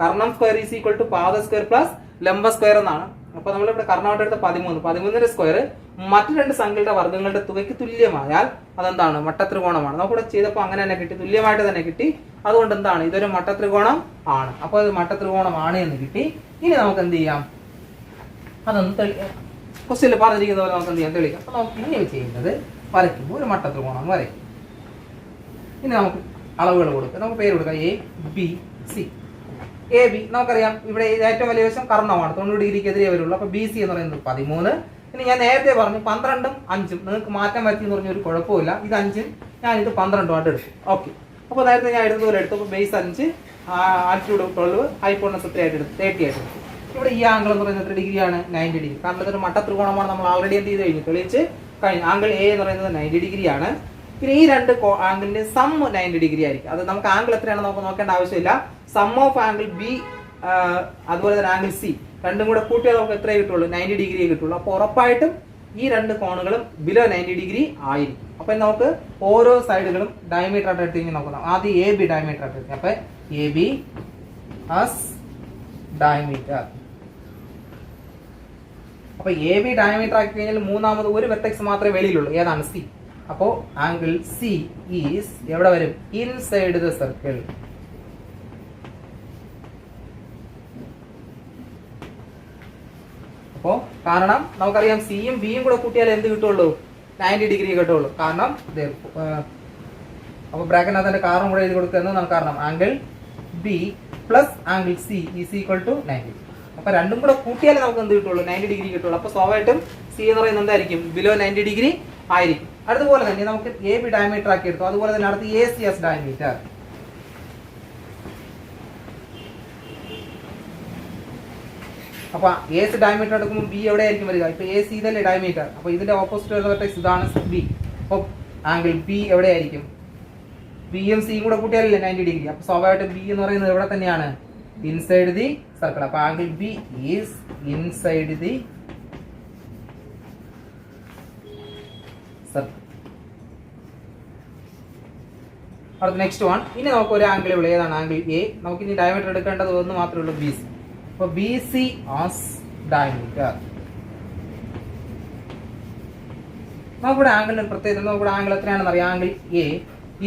കർണം സ്ക്വയർ ഈസ് ഈക്വൽ ടു പാദ സ്ക്വയർ പ്ലസ് ലംബ സ്ക്വയർ എന്നാണ്. അപ്പൊ നമ്മളിവിടെ കർണമായിട്ട് എടുത്ത 13, 13ന്റെ സ്ക്വയർ മറ്റു രണ്ട് സംഖ്യയുടെ വർഗ്ഗങ്ങളുടെ തുകയ്ക്ക് തുല്യമായാൽ അതെന്താണ്, മട്ടത്രികോണമാണ്. നമുക്കിവിടെ ചെയ്തപ്പോൾ അങ്ങനെ തന്നെ കിട്ടി, തുല്യമായിട്ട് തന്നെ കിട്ടി. അതുകൊണ്ട് എന്താണ്, ഇതൊരു മട്ടത്രികോണം ആണ്. അപ്പോൾ ഇത് മട്ടത്രികോണമാണ് എന്ന് കിട്ടി. ഇനി നമുക്ക് എന്ത് ചെയ്യാം, അതൊന്ന് ക്വസ്റ്റ്യനിൽ പറഞ്ഞിരിക്കുന്ന പോലെ നമുക്ക് എന്ത് ചെയ്യാം, തെളിയിക്കാം. അപ്പൊ നമുക്ക് ഇനി ചെയ്യുന്നത് വരയ്ക്കുമ്പോൾ ഒരു മട്ടത്രികോണം വരയ്ക്കും. ഇനി നമുക്ക് അളവുകൾ കൊടുക്കുക. നമുക്ക് പേര് കൊടുക്കാം A B C. A B നമുക്കറിയാം, ഇവിടെ ഏറ്റവും വലിയ വശം കർണമാണ്, 90 ഡിഗ്രിക്കെതിരെ വരുള്ളൂ. അപ്പൊ ബി സി എന്ന് പറയുന്നത് 13. ഇനി ഞാൻ നേരത്തെ പറഞ്ഞു 12ഉം 5ഉം നിങ്ങൾക്ക് മാറ്റം വരുത്തി എന്ന് പറഞ്ഞ ഒരു കുഴപ്പമില്ല. ഇത് 5ഉം ഞാൻ ഇത് 12ഉമായിട്ട് എടുത്തു. ഓക്കെ, അപ്പോൾ നേരത്തെ ഞാൻ എടുത്തതുപോലെ എടുത്തു. അപ്പോൾ ബേസ് 5, ആൾട്ടിറ്റ്യൂഡ് 12, ഹൈപ്പോട്ടനസ് 3 ആയിട്ട് എടുത്തു, 30 ആയിട്ട് എടുത്തു. ഇവിടെ ഈ ആംഗിൾ എന്ന് പറയുന്നത് എത്ര ഡിഗ്രിയാണ്, 90 ഡിഗ്രി. കാരണം ഇതൊരു മട്ടത്രികോണമാണ്, നമ്മൾ ആൾറെഡി എന്ത് ചെയ്ത് കഴിഞ്ഞു, തെളിയിച്ച് കഴിഞ്ഞു. ആംഗിൾ എ എന്ന് പറയുന്നത് 90 ഡിഗ്രിയാണ്. പിന്നെ ഈ രണ്ട് ആംഗിളിന്റെ സം 90 ഡിഗ്രി ആയിരിക്കും. അത് നമുക്ക് ആംഗിൾ എത്രയാണെന്ന് നമുക്ക് നോക്കേണ്ട ആവശ്യമില്ല. സം ഓഫ് ആംഗിൾ ബി അതുപോലെ തന്നെ ആംഗിൾ സി രണ്ടും കൂടെ കൂട്ടിയാൽ നമുക്ക് എത്രയേ കിട്ടുള്ളൂ, 90 ഡിഗ്രിയേ കിട്ടുള്ളൂ. അപ്പോൾ ഉറപ്പായിട്ടും ഈ രണ്ട് കോണുകളും ബിലോ 90 ഡിഗ്രി ആയിരിക്കും. അപ്പൊ നമുക്ക് ഓരോ സൈഡുകളും ഡയമീറ്റർ ആയിട്ട് എടുത്ത് കഴിഞ്ഞാൽ നോക്കാം. ആദ്യം എ ബി ഡയമീറ്റർ ആയിട്ട് എടുക്കാം. അപ്പൊ എ ബി ആസ് ഡയമീറ്റർ. അപ്പൊ എ ബി ഡയമീറ്റർ ആക്കി കഴിഞ്ഞാൽ മൂന്നാമത് ഒരു വെർട്ടെക്സ് മാത്രമേ വെളിയിലുള്ളൂ, ഏതാണ്, സി. അപ്പോ ആംഗിൾ സി ഈസ് എവിടെ വരും, ഇൻസൈഡ് ദ സർക്കിൾ. അപ്പോ കാരണം നമുക്കറിയാം സിയും ബിയും കൂടെ കൂട്ടിയാൽ എന്ത് കിട്ടുള്ളൂ, 90 ഡിഗ്രി കിട്ടുള്ളൂ. കാരണം അപ്പൊ ബ്രാക്കറ്റിനകത്ത് കാരണം കൂടെ എഴുതി കൊടുക്കുന്നത് നമുക്ക് കാരണം angle B plus angle C is equal to 90. അപ്പൊ രണ്ടും കൂടെ കൂട്ടിയാലേ നമുക്ക് എന്ത് കിട്ടുള്ളൂ, 90 ഡിഗ്രി കിട്ടുള്ളൂ. അപ്പൊ സ്വാഭാവികമായിട്ടും സി എന്ന് പറയുന്നത് എന്തായിരിക്കും, ബിലോ 90 ഡിഗ്രി ആയിരിക്കും. അതുപോലെ തന്നെ നമുക്ക് എ ബി ഡയമീറ്റർ ആക്കി എടുത്തു. അതുപോലെ തന്നെ അടുത്ത് എ സി എസ് ഡയമീറ്റർ. അപ്പൊ എ സി ഡയമീറ്റർ എടുക്കുമ്പോൾ ബി എവിടെ ആയിരിക്കും വരിക, ഇപ്പൊ എ സി ഇതല്ലേ ഡയമീറ്റർ. അപ്പൊ ഇതിന്റെ ഓപ്പോസിറ്റ് വെർട്ടെക്സ് ഇതാണ് ബി. അപ്പൊ ആംഗിൾ ബി എവിടെ ആയിരിക്കും, ബിയും സിയും കൂടെ കൂട്ടിയാലല്ലേ 90 ഡിഗ്രി. അപ്പൊ സ്വാഭാവികമായിട്ടും ബി എന്ന് പറയുന്നത് എവിടെ തന്നെയാണ്, ഇൻസൈഡ് ദി സർക്കിൾ. അപ്പൊ angle B is inside the circle. അടുത്ത നെക്സ്റ്റ് വൺ. ഇനി നമുക്ക് ഒരു ആംഗിൾ ഇവിടെ ഏതാണ്, ആംഗിൾ എ. നമുക്ക് ഇനി ഡയമീറ്റർ എടുക്കേണ്ടത് ഒന്ന് മാത്രമേ ഉള്ളൂ, ബി സി. അപ്പൊ ബി സി ആസ് ഡയമീറ്റർ. നമുക്കിവിടെ ആംഗിളിന് പ്രത്യേകത, നമുക്കിവിടെ ആംഗിൾ എത്രയാണെന്ന് അറിയാം, angle A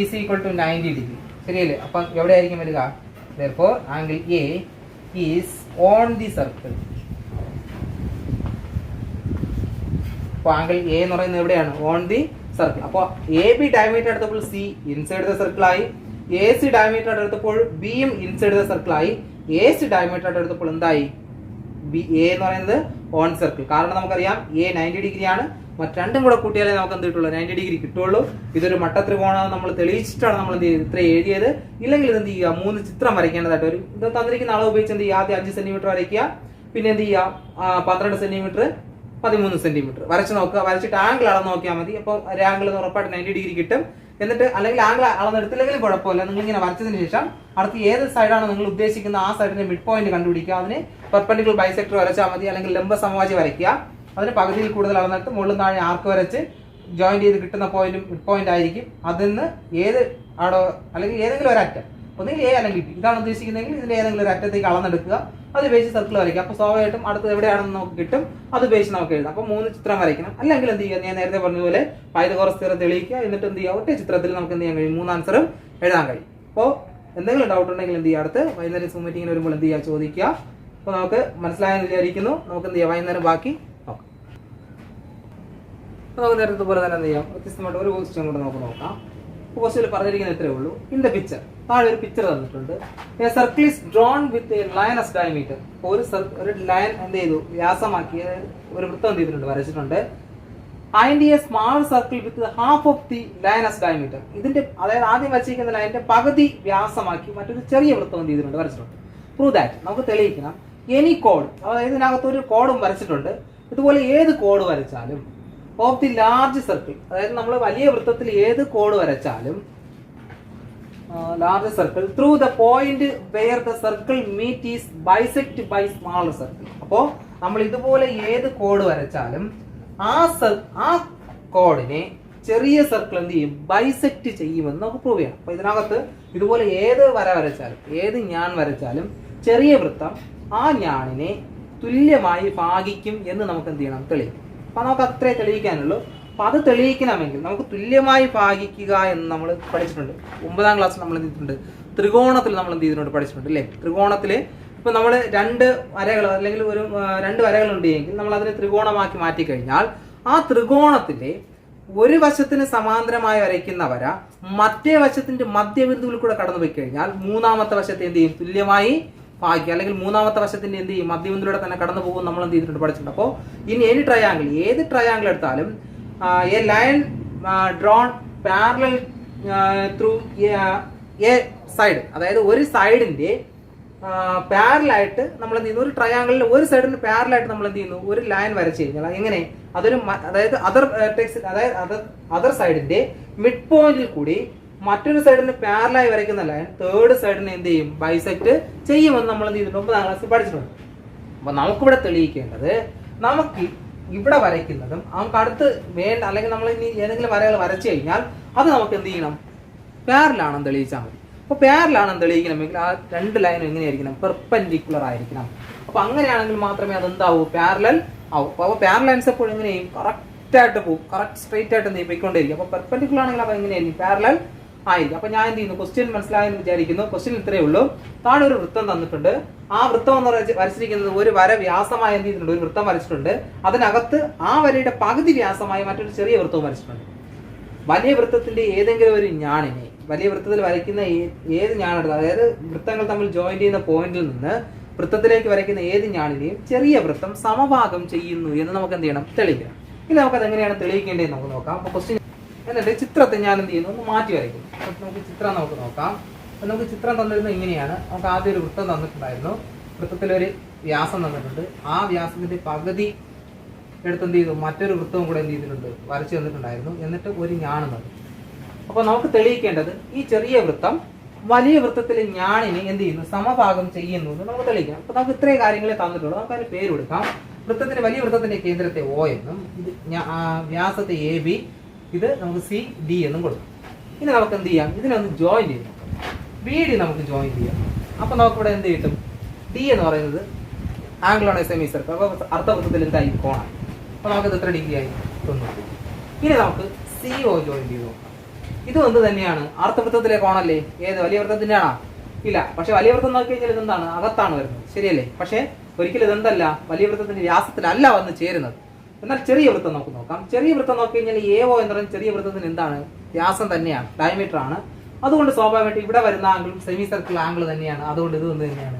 is equal to 90 degree. ശരിയല്ലേ. അപ്പൊ എവിടെ ആയിരിക്കും വരിക, therefore angle A is on the circle. അപ്പൊ ആംഗിൾ എ എന്ന് പറയുന്നത് എവിടെയാണ്, ഓൺ ദി സർക്കിൾ. അപ്പോൾ എ ബി ഡയമീറ്റർ എടുത്തപ്പോൾ സി ഇൻസൈഡ് ദ സർക്കിൾ ആയി, എ സി ഡയമീറ്റർ എടുത്തപ്പോൾ ബിയും ഇൻസൈഡ് ദ സർക്കിൾ ആയി, എ സി ഡയമീറ്റർ എടുത്തപ്പോൾ എന്തായി, ബി എ എന്ന് പറയുന്നത് ഓൺ സർക്കിൾ. കാരണം നമുക്കറിയാം എ 90 ഡിഗ്രിയാണ്, മറ്റ് രണ്ടും കൂടെ കൂട്ടിയാലേ നമുക്ക് എന്ത് കിട്ടുള്ളൂ, 90 ഡിഗ്രി കിട്ടുള്ളൂ. ഇതൊരു മട്ടത്രികോണം നമ്മൾ തെളിയിച്ചിട്ടാണ് നമ്മൾ എന്ത് ചെയ്ത് ഇത്ര എഴുതിയത്. ഇല്ലെങ്കിൽ ഇത് എന്ത് ചെയ്യുക, 3 ചിത്രം വരയ്ക്കേണ്ടതായിട്ട് വരും. ഇത് തന്നിരിക്കുന്ന അളവ് ഉപയോഗിച്ച് എന്ത് ചെയ്യുക, ആദ്യം 5 സെന്റിമീറ്റർ വരയ്ക്കുക, പിന്നെ എന്ത് ചെയ്യുക 12 സെന്റിമീറ്റർ 13 സെന്റിമീറ്റർ വരച്ച് നോക്കുക. വരച്ചിട്ട് ആംഗിൾ അളന്ന് നോക്കിയാൽ മതി. അപ്പോൾ ഒരു ആംഗിൾ ഉറപ്പായിട്ട് 90 ഡിഗ്രി കിട്ടും. എന്നിട്ട് അല്ലെങ്കിൽ ആംഗിൾ അളന്നെടുത്തില്ലെങ്കിലും കുഴപ്പമില്ല, നിങ്ങൾ ഇങ്ങനെ വരച്ചതിന് ശേഷം അടുത്ത് ഏത് സൈഡാണ് നിങ്ങൾ ഉദ്ദേശിക്കുന്ന ആ സൈഡിന്റെ മിഡ് പോയിന്റ് കണ്ടുപിടിക്കുക. അതിന് പെർപെൻഡിക്കുലർ ബൈസെക്ടർ വരച്ചാൽ മതി, അല്ലെങ്കിൽ ലംബ സമവാക്യം വരയ്ക്കുക. അതിന് പകുതിയിൽ കൂടുതൽ അളന്നിട്ട് മുകളിൽ താഴെ ആർക്ക് വരച്ച് ജോയിന്റ് ചെയ്ത് കിട്ടുന്ന പോയിന്റും മിഡ് പോയിന്റ് ആയിരിക്കും. അതിന് ഏത് ആടോ അല്ലെങ്കിൽ ഏതെങ്കിലും ഒരു അറ്റം, ഒന്നുകിൽ എ അല്ലെങ്കിൽ ബി, ഇതാണ് ഉദ്ദേശിക്കുന്നതെങ്കിൽ ഇതിന്റെ ഏതെങ്കിലും ഒരു അറ്റത്തേക്ക് അളന്നെടുക്കുക, അത് ഉപയോഗിച്ച് സർക്കിൾ വരയ്ക്കുക. അപ്പോൾ സ്വാഭാവികമായിട്ടും അടുത്ത് എവിടെയാണെന്ന് നമുക്ക് കിട്ടും, അത് ഉപയോഗിച്ച് നമുക്ക് എഴുതാം. അപ്പോൾ 3 ചിത്രം വരയ്ക്കണം. അല്ലെങ്കിൽ എന്ത് ചെയ്യുക, ഞാൻ നേരത്തെ പറഞ്ഞതുപോലെ പൈതഗോറസ് തിയറം തെളിയിക്കുക. എന്നിട്ട് എന്ത് ചെയ്യുക, ഒറ്റ ചിത്രത്തിൽ നമുക്ക് എന്ത് ചെയ്യാൻ കഴിയും, 3 ആൻസറും എഴുതാൻ കഴിയും. അപ്പോൾ എന്തെങ്കിലും ഡൗട്ട് ഉണ്ടെങ്കിൽ എന്ത് ചെയ്യുക, അടുത്ത് വൈകുന്നേരം സൂം മീറ്റിങ്ങിന് വരുമ്പോൾ എന്ത് ചെയ്യുക, ചോദിക്കുക. അപ്പോൾ നമുക്ക് മനസ്സിലായെന്ന് വിചാരിക്കുന്നു. നമുക്ക് എന്ത് ചെയ്യാം, വൈകുന്നേരം ബാക്കി നോക്കാം. അപ്പോൾ നമുക്ക് നേരത്തെ പോലെ തന്നെ എന്ത് ചെയ്യാം, വ്യത്യസ്തമായിട്ട് ഒരു ക്വസ്റ്റ്യൻ കൂടെ നമുക്ക് നോക്കാം. ക്വസ്റ്റ്യനിൽ പറഞ്ഞിരിക്കുന്നത് ഇത്രേ ഉള്ളൂ. ഇൻ ദ പിക്ചർ, താഴെ ഒരു പിക്ചർ തന്നിട്ടുണ്ട്. A circle is drawn with a line as diameter. ഒരു ലൈൻ എന്ത് ചെയ്തു, വ്യാസമാക്കി ഒരു വൃത്തം എന്ത് ചെയ്തിട്ടുണ്ട്, വരച്ചിട്ടുണ്ട്. And A small circle with half of the line as diameter. ഇതിന്റെ അതായത് ആദ്യം വരച്ചിരിക്കുന്ന ലൈനിന്റെ പകുതി വ്യാസമാക്കി മറ്റൊരു ചെറിയ വൃത്തം എന്ത് ചെയ്തിട്ടുണ്ട്, വരച്ചിട്ടുണ്ട്. പ്രൂവ് ദാറ്റ്, നമുക്ക് തെളിയിക്കണം. എനി കോഡ്, അതായത് ഇതിനകത്ത് ഒരു കോഡും വരച്ചിട്ടുണ്ട്. ഇതുപോലെ ഏത് കോഡ് വരച്ചാലും ഓഫ് ദി ലാർജ് സർക്കിൾ, അതായത് നമ്മൾ വലിയ വൃത്തത്തിൽ ഏത് കോഡ് വരച്ചാലും larger circle through the point where the circle meet is bisect by smaller circle. അപ്പോൾ നമ്മൾ ഇതുപോലെ ഏത് കോഡ് വരച്ചാലും ആ കോഡിനെ ചെറിയ സർക്കിൾ എന്ത് ചെയ്യും, ബൈസെക്ട് ചെയ്യുമെന്ന് നമുക്ക് പ്രൂവ് ചെയ്യണം. അപ്പോൾ ഇതിനകത്ത് ഇതുപോലെ ഏത് വര വരച്ചാലും ഏത് ഞാൻ വരച്ചാലും ചെറിയ വൃത്തം ആ ഞാണിനെ തുല്യമായി ഭാഗിക്കും എന്ന് നമുക്ക് എന്ത് ചെയ്യണം, തെളിയിക്കും. അപ്പോൾ നമുക്ക് അത്രേ തെളിയിക്കാനുള്ളൂ. അപ്പോൾ അത് തെളിയിക്കണമെങ്കിൽ നമുക്ക് തുല്യമായി ഭാഗിക്കുക എന്ന് നമ്മൾ പഠിച്ചിട്ടുണ്ട്. 9ാം ക്ലാസ്സിൽ നമ്മൾ എന്ത് ചെയ്തിട്ടുണ്ട്, ത്രികോണത്തിൽ നമ്മൾ എന്ത് ചെയ്തിട്ടുണ്ട്, പഠിച്ചിട്ടുണ്ട് അല്ലേ. ത്രികോണത്തിൽ ഇപ്പോൾ നമ്മൾ രണ്ട് വരകൾ അല്ലെങ്കിൽ ഒരു രണ്ട് വരകളുണ്ടെങ്കിൽ നമ്മൾ അതിനെ ത്രികോണമാക്കി മാറ്റിക്കഴിഞ്ഞാൽ ആ ത്രികോണത്തിൻ്റെ ഒരു വശത്തിന് സമാന്തരമായി വരയ്ക്കുന്ന വര മറ്റേ വശത്തിന്റെ മധ്യബിന്ദുവിൽ കൂടെ കടന്നു പോയി കഴിഞ്ഞാൽ മൂന്നാമത്തെ വശത്തെ എന്ത് ചെയ്യും, തുല്യമായി ഭാഗിക്കുക. അല്ലെങ്കിൽ മൂന്നാമത്തെ വശത്തിന്റെ എന്ത് ചെയ്യും, മധ്യബിന്ദുവിലൂടെ തന്നെ കടന്നു പോകും നമ്മൾ എന്ത് ചെയ്തിട്ടുണ്ട്, പഠിച്ചിട്ടുണ്ട്. അപ്പോൾ ഇനി ഏത് ട്രയാങ്കിൾ എടുത്താലും A line drone parallel through A side, അതായത് ഒരു സൈഡിന്റെ പാരലായിട്ട് നമ്മൾ എന്ത് ചെയ്യുന്നു, ഒരു ട്രയാങ്കിളിൽ ഒരു സൈഡിന് പാരലായിട്ട് നമ്മൾ എന്ത് ചെയ്യുന്നു, ഒരു ലൈൻ വരച്ച് കഴിഞ്ഞാൽ എങ്ങനെ അതൊരു അതായത് അതർ സൈഡിന്റെ മിഡ് പോയിന്റിൽ കൂടി മറ്റൊരു സൈഡിന് പാരലായി വരയ്ക്കുന്ന ലൈൻ തേർഡ് സൈഡിനെ എന്ത് ചെയ്യും, ബൈസെക്ട് ചെയ്യുമെന്ന് നമ്മൾ എന്ത് ചെയ്തിട്ടുണ്ട്, 9ാം ക്ലാസ്സിൽ പഠിച്ചിട്ടുണ്ട്. അപ്പൊ നമുക്കിവിടെ തെളിയിക്കേണ്ടത് നമുക്ക് ഇവിടെ വരയ്ക്കുന്നതും നമുക്ക് അടുത്ത് വേണ്ട അല്ലെങ്കിൽ നമ്മൾ ഇനി ഏതെങ്കിലും വരകൾ വരച്ചു കഴിഞ്ഞാൽ അത് നമുക്ക് എന്ത് ചെയ്യണം, പാരലാണെന്ന് തെളിയിച്ചാൽ മതി. അപ്പോൾ പാരലാണെന്ന് തെളിയിക്കണമെങ്കിൽ ആ രണ്ട് ലൈനും എങ്ങനെയായിരിക്കണം, പെർപെൻഡിക്കുലർ ആയിരിക്കണം. അപ്പോൾ അങ്ങനെയാണെങ്കിൽ മാത്രമേ അതെന്താവൂ, പാരലൽ ആവും. അപ്പോൾ പാരലൽ ലൈൻസ് എപ്പോഴും എങ്ങനെയും കറക്റ്റ് ആയിട്ട് പോകും, കറക്റ്റ് സ്ട്രൈറ്റ് ആയിട്ട് എന്ത് പോയിക്കൊണ്ടേയിരിക്കും. അപ്പോൾ പെർപെൻഡിക്കുലർ ആണെങ്കിൽ അപ്പോൾ എങ്ങനെയായിരിക്കും, പാരലൽ ആയിരിക്കും. അപ്പോൾ ഞാൻ എന്ത് ചെയ്യുന്നു, ക്വസ്റ്റ്യൻ മനസ്സിലായെന്ന് വിചാരിക്കുന്നു. ക്വസ്റ്റ്യൻ ഇത്രയേ ഉള്ളൂ. താഴെ ഒരു വൃത്തം തന്നിട്ടുണ്ട്. ആ വൃത്തം എന്ന് വരച്ചിരിക്കുന്നത് ഒരു വര വ്യാസമായി എന്ത് ചെയ്തിട്ടുണ്ട്, ഒരു വൃത്തം വരച്ചിട്ടുണ്ട്. അതിനകത്ത് ആ വരയുടെ പകുതി വ്യാസമായി മറ്റൊരു ചെറിയ വൃത്തവും വരച്ചിട്ടുണ്ട്. വലിയ വൃത്തത്തിന്റെ ഏതെങ്കിലും ഒരു ഞാണിനെ, വലിയ വൃത്തത്തിൽ വരയ്ക്കുന്ന ഏത് ഞാനെടുത്ത്, അതായത് വൃത്തങ്ങൾ തമ്മിൽ ജോയിൻ ചെയ്യുന്ന പോയിന്റിൽ നിന്ന് വൃത്തത്തിലേക്ക് വരയ്ക്കുന്ന ഏത് ഞാണിനെയും ചെറിയ വൃത്തം സമഭാഗം ചെയ്യുന്നു എന്ന് നമുക്ക് എന്ത് ചെയ്യണം, തെളിയിക്കണം. ഇനി നമുക്കത് എങ്ങനെയാണ് തെളിയിക്കേണ്ടത് നമുക്ക് നോക്കാം. അപ്പോൾ ക്വസ്റ്റ്യൻ എന്നിട്ട് ചിത്രത്തെ ഞാൻ എന്ത് ചെയ്യുന്നു, ഒന്ന് മാറ്റി വരയ്ക്കും. നമുക്ക് ചിത്രം നമുക്ക് നോക്കാം. അപ്പം നമുക്ക് ചിത്രം തന്നിരുന്നത് ഇങ്ങനെയാണ്. നമുക്ക് ആദ്യം ഒരു വൃത്തം തന്നിട്ടുണ്ടായിരുന്നു. വൃത്തത്തിലൊരു വ്യാസം തന്നിട്ടുണ്ട്. ആ വ്യാസത്തിന്റെ പകുതി എടുത്ത് എന്ത് ചെയ്തു, മറ്റൊരു വൃത്തവും കൂടെ എന്ത് ചെയ്തിട്ടുണ്ട്, വരച്ച് തന്നിട്ടുണ്ടായിരുന്നു. എന്നിട്ട് ഒരു ഞാണ് തന്നു. അപ്പോൾ നമുക്ക് തെളിയിക്കേണ്ടത് ഈ ചെറിയ വൃത്തം വലിയ വൃത്തത്തിലെ ഞാണിനെ എന്ത് ചെയ്യുന്നു, സമഭാഗം ചെയ്യുന്നു എന്ന് നമുക്ക് തെളിയിക്കണം. അപ്പോൾ നമുക്ക് ഇത്രയും കാര്യങ്ങളെ തന്നിട്ടുള്ളൂ. നമുക്ക് അതിന് പേര് കൊടുക്കാം. വൃത്തത്തിന്റെ വലിയ വൃത്തത്തിന്റെ കേന്ദ്രത്തെ O എന്നും ഇത് വ്യാസത്തെ AB, ഇത് നമുക്ക് CD എന്നും കൊടുക്കും. ഇനി നമുക്ക് എന്ത് ചെയ്യാം, ഇതിനൊന്ന് ജോയിൻ ചെയ്യാം. BD നമുക്ക് ജോയിൻ ചെയ്യാം. അപ്പോൾ നമുക്കിവിടെ എന്ത് കിട്ടും, D എന്ന് പറയുന്നത് angle on A semi circle. അപ്പോൾ അർദ്ധവൃത്തത്തിൽ എന്തായി, കോണായി. അപ്പോൾ നമുക്കത് എത്ര ഡിഗ്രി ആയി, 90. ഇനി നമുക്ക് CO ജോയിൻ ചെയ്ത് നോക്കാം. ഇത് എന്ത് തന്നെയാണ്, അർദ്ധവൃത്തത്തിലെ കോണല്ലേ. ഏത്, വലിയ വൃത്തത്തിന്റെ ആണോ, ഇല്ല. പക്ഷെ വലിയ വൃത്തം നോക്കി കഴിഞ്ഞാൽ ഇതെന്താണ്, അകത്താണ് വരുന്നത്, ശരിയല്ലേ. പക്ഷെ ഒരിക്കലും ഇതെന്തല്ല, വലിയ വൃത്തത്തിന്റെ വ്യാസത്തിലല്ല വന്ന് ചേരുന്നത്. എന്നാൽ ചെറിയ വൃത്തം നമുക്ക് നോക്കാം. ചെറിയ വൃത്തം നോക്കി കഴിഞ്ഞാൽ AO എന്ന് പറയുന്നത് ചെറിയ വൃത്തത്തിന് എന്താണ്, വ്യാസം തന്നെയാണ്, ഡയമീറ്റർ ആണ്. അതുകൊണ്ട് സ്വാഭാവികമായിട്ട് ഇവിടെ വരുന്ന ആംഗിൾ സെമി സർക്കിൾ ആംഗിൾ തന്നെയാണ്. അതുകൊണ്ട് ഇത് തന്നെയാണ്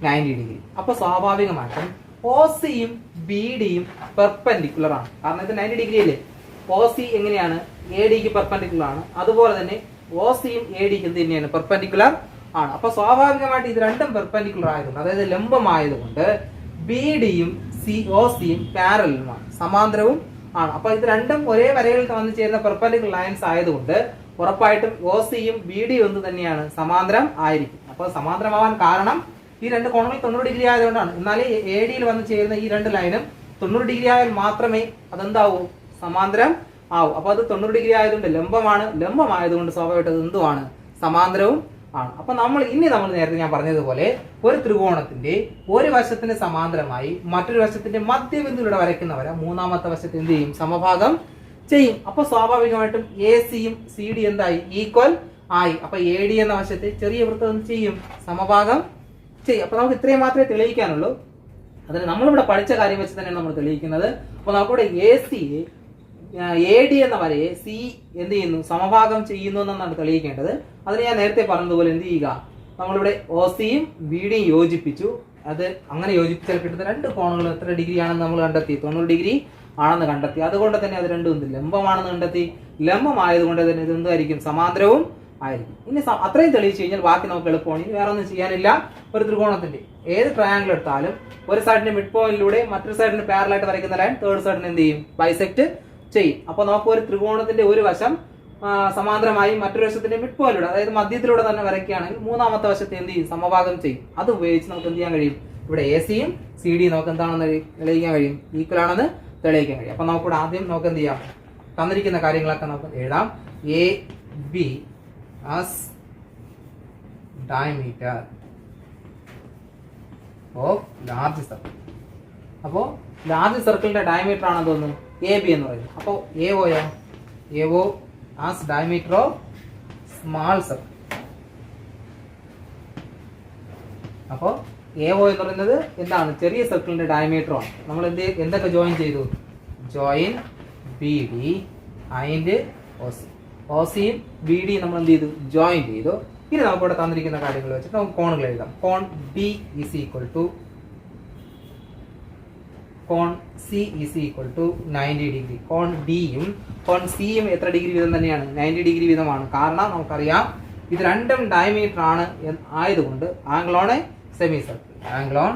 90 ഡിഗ്രി. അപ്പോൾ സ്വാഭാവികമായിട്ടും OCയും BDയും പെർപെൻഡിക്കുലർ ആണ്. കാരണം ഇത് 90 ഡിഗ്രി അല്ലേ. OC എങ്ങനെയാണ്, ADക്ക് പെർപെൻഡിക്കുലർ ആണ്. അതുപോലെ തന്നെ OCയും ADക്ക് എന്ത് തന്നെയാണ്, പെർപെൻഡിക്കുലർ ആണ്. അപ്പൊ സ്വാഭാവികമായിട്ട് ഇത് രണ്ടും പെർപെൻഡിക്കുലർ ആയതുകൊണ്ട്, അതായത് ലംബമായതുകൊണ്ട് BDയും OCയും പാരലലുമാണ്, സമാന്തരവും ആണ്. അപ്പൊ ഇത് രണ്ടും ഒരേ വരയിൽ വന്നു ചേരുന്ന പെർപെൻഡിക്കുലർ ലൈൻസ് ആയതുകൊണ്ട് ഉറപ്പായിട്ടും OCയും BDയും ഒന്ന് തന്നെയാണ്, സമാന്തരം ആയിരിക്കും. അപ്പോൾ സമാന്തരമാവാൻ കാരണം ഈ രണ്ട് കോണുകൾ 90 ഡിഗ്രി ആയതുകൊണ്ടാണ്. എന്നാലേ ADയിൽ വന്ന് ചേരുന്ന ഈ രണ്ട് ലൈനും 90 ഡിഗ്രി ആയാൽ മാത്രമേ അതെന്താവൂ, സമാന്തരം ആവും. അപ്പോൾ അത് 90 ഡിഗ്രി ആയതുകൊണ്ട് ലംബമാണ്. ലംബമായതുകൊണ്ട് സ്വാഭാവികമായിട്ട് അത് എന്തുമാണ്, സമാന്തരവും ആണ്. അപ്പൊ നമ്മൾ നേരത്തെ ഞാൻ പറഞ്ഞതുപോലെ ഒരു ത്രികോണത്തിന്റെ ഒരു വശത്തിന് സമാന്തരമായി മറ്റൊരു വശത്തിന്റെ മധ്യബിന്ദുവിലൂടെ വരയ്ക്കുന്ന വര മൂന്നാമത്തെ വശത്ത് എന്ത് ചെയ്യും, സമഭാഗം ചെയ്യും. അപ്പൊ സ്വാഭാവികമായിട്ടും ACയും CD എന്തായി, ഈക്വൽ ആയി. അപ്പൊ AD എന്ന വശത്തെ ചെറിയ വൃത്തം എന്ത് ചെയ്യും, സമഭാഗം ചെയ്യും. അപ്പൊ നമുക്ക് ഇത്രയും മാത്രമേ തെളിയിക്കാനുള്ളൂ. അതിന് നമ്മളിവിടെ പഠിച്ച കാര്യം വെച്ച് തന്നെയാണ് നമ്മൾ തെളിയിക്കുന്നത്. അപ്പൊ നമുക്കിവിടെ AD എന്ന വരയെ C എന്ത് ചെയ്യുന്നു, സമഭാഗം ചെയ്യുന്നു എന്നാണ് തെളിയിക്കേണ്ടത്. അതിന് ഞാൻ നേരത്തെ പറഞ്ഞതുപോലെ എന്ത് ചെയ്യുക, നമ്മളിവിടെ OCയും BDയും യോജിപ്പിച്ചു. അത് അങ്ങനെ യോജിപ്പിച്ചാൽ കിട്ടുന്ന രണ്ട് കോണുകൾ എത്ര ഡിഗ്രി ആണെന്ന് നമ്മൾ കണ്ടെത്തി, 90 ഡിഗ്രി ആണെന്ന് കണ്ടെത്തി. അതുകൊണ്ട് തന്നെ അത് രണ്ടും എന്ത് ലംബമാണെന്ന് കണ്ടെത്തി. ലംബമായതുകൊണ്ട് തന്നെ ഇത് എന്തായിരിക്കും, സമാന്തരവും ആയിരിക്കും. ഇനി അത്രയും തെളിയിച്ചു കഴിഞ്ഞാൽ ബാക്കി നമുക്ക് എളുപ്പമാണ്. ഇനി വേറെ ഒന്നും ചെയ്യാനില്ല. ഒരു ത്രികോണത്തിന്റെ ഏത് ട്രയാങ്കിൾ എടുത്താലും ഒരു സൈഡിന്റെ മിഡ് പോയിന്റിലൂടെ മറ്റൊരു സൈഡിന് പാരലായിട്ട് വരയ്ക്കുന്ന ലൈൻ തേർഡ് സൈഡിന് എന്ത് ചെയ്യും, ബൈസെക്ട് ചെയ്യും. അപ്പോൾ നമുക്ക് ഒരു ത്രികോണത്തിന്റെ ഒരു വശം സമാന്തരമായി മറ്റൊരു വശത്തിന്റെ മിഡ് പോയിന്റിലൂടെ, അതായത് മധ്യത്തിലൂടെ തന്നെ വരയ്ക്കുകയാണെങ്കിൽ മൂന്നാമത്തെ വശത്തെ എന്ത് ചെയ്യും, സമഭാഗം ചെയ്യും. അത് ഉപയോഗിച്ച് നമുക്ക് എന്ത് ചെയ്യാൻ കഴിയും, ഇവിടെ എ സിയും സി ഡിയും നമുക്ക് എന്താണെന്ന് തെളിയിക്കാൻ കഴിയും, ഈക്വൽ ആണെന്ന് തെളിയിക്കാൻ കഴിയും. അപ്പൊ നമുക്കിവിടെ ആദ്യം നമുക്ക് എന്ത് ചെയ്യാം, തന്നിരിക്കുന്ന കാര്യങ്ങളൊക്കെ നമുക്ക് എഴുതാം. A B as diameter of large circle. അപ്പോൾ ലാർജ് സർക്കിളിന്റെ ഡയമീറ്റർ ആണെന്ന് തോന്നുന്നു എ ബി എന്ന് പറയുന്നത്. അപ്പോൾ A O as diameter of small circle. അപ്പോൾ എ ഒ എന്ന് പറയുന്നത് എന്താണ്, ചെറിയ സർക്കിളിന്റെ ഡയമീറ്റർ ആണ്. നമ്മൾ എന്തൊക്കെ ജോയിൻ ചെയ്തു, join B D and O C. O സിയും ബി ഡിയും നമ്മൾ എന്ത് ചെയ്തു, ജോയിൻ ചെയ്തു. ഇനി നമുക്കിവിടെ തന്നിരിക്കുന്ന കാര്യങ്ങൾ വെച്ചിട്ട് നമുക്ക് കോണുകൾ എഴുതാം. കോൺ ഡി ഈസ് ഈക്വൽ ടു കോൺ C is equal to 90 degree. കോൺ ഡിയും കോൺ സിയും എത്ര ഡിഗ്രി വീതം തന്നെയാണ്, 90 ഡിഗ്രി വീതമാണ്. കാരണം നമുക്കറിയാം ഇത് രണ്ടും ഡയമീറ്റർ ആണ് ആയതുകൊണ്ട് angle on A semi circle, angle on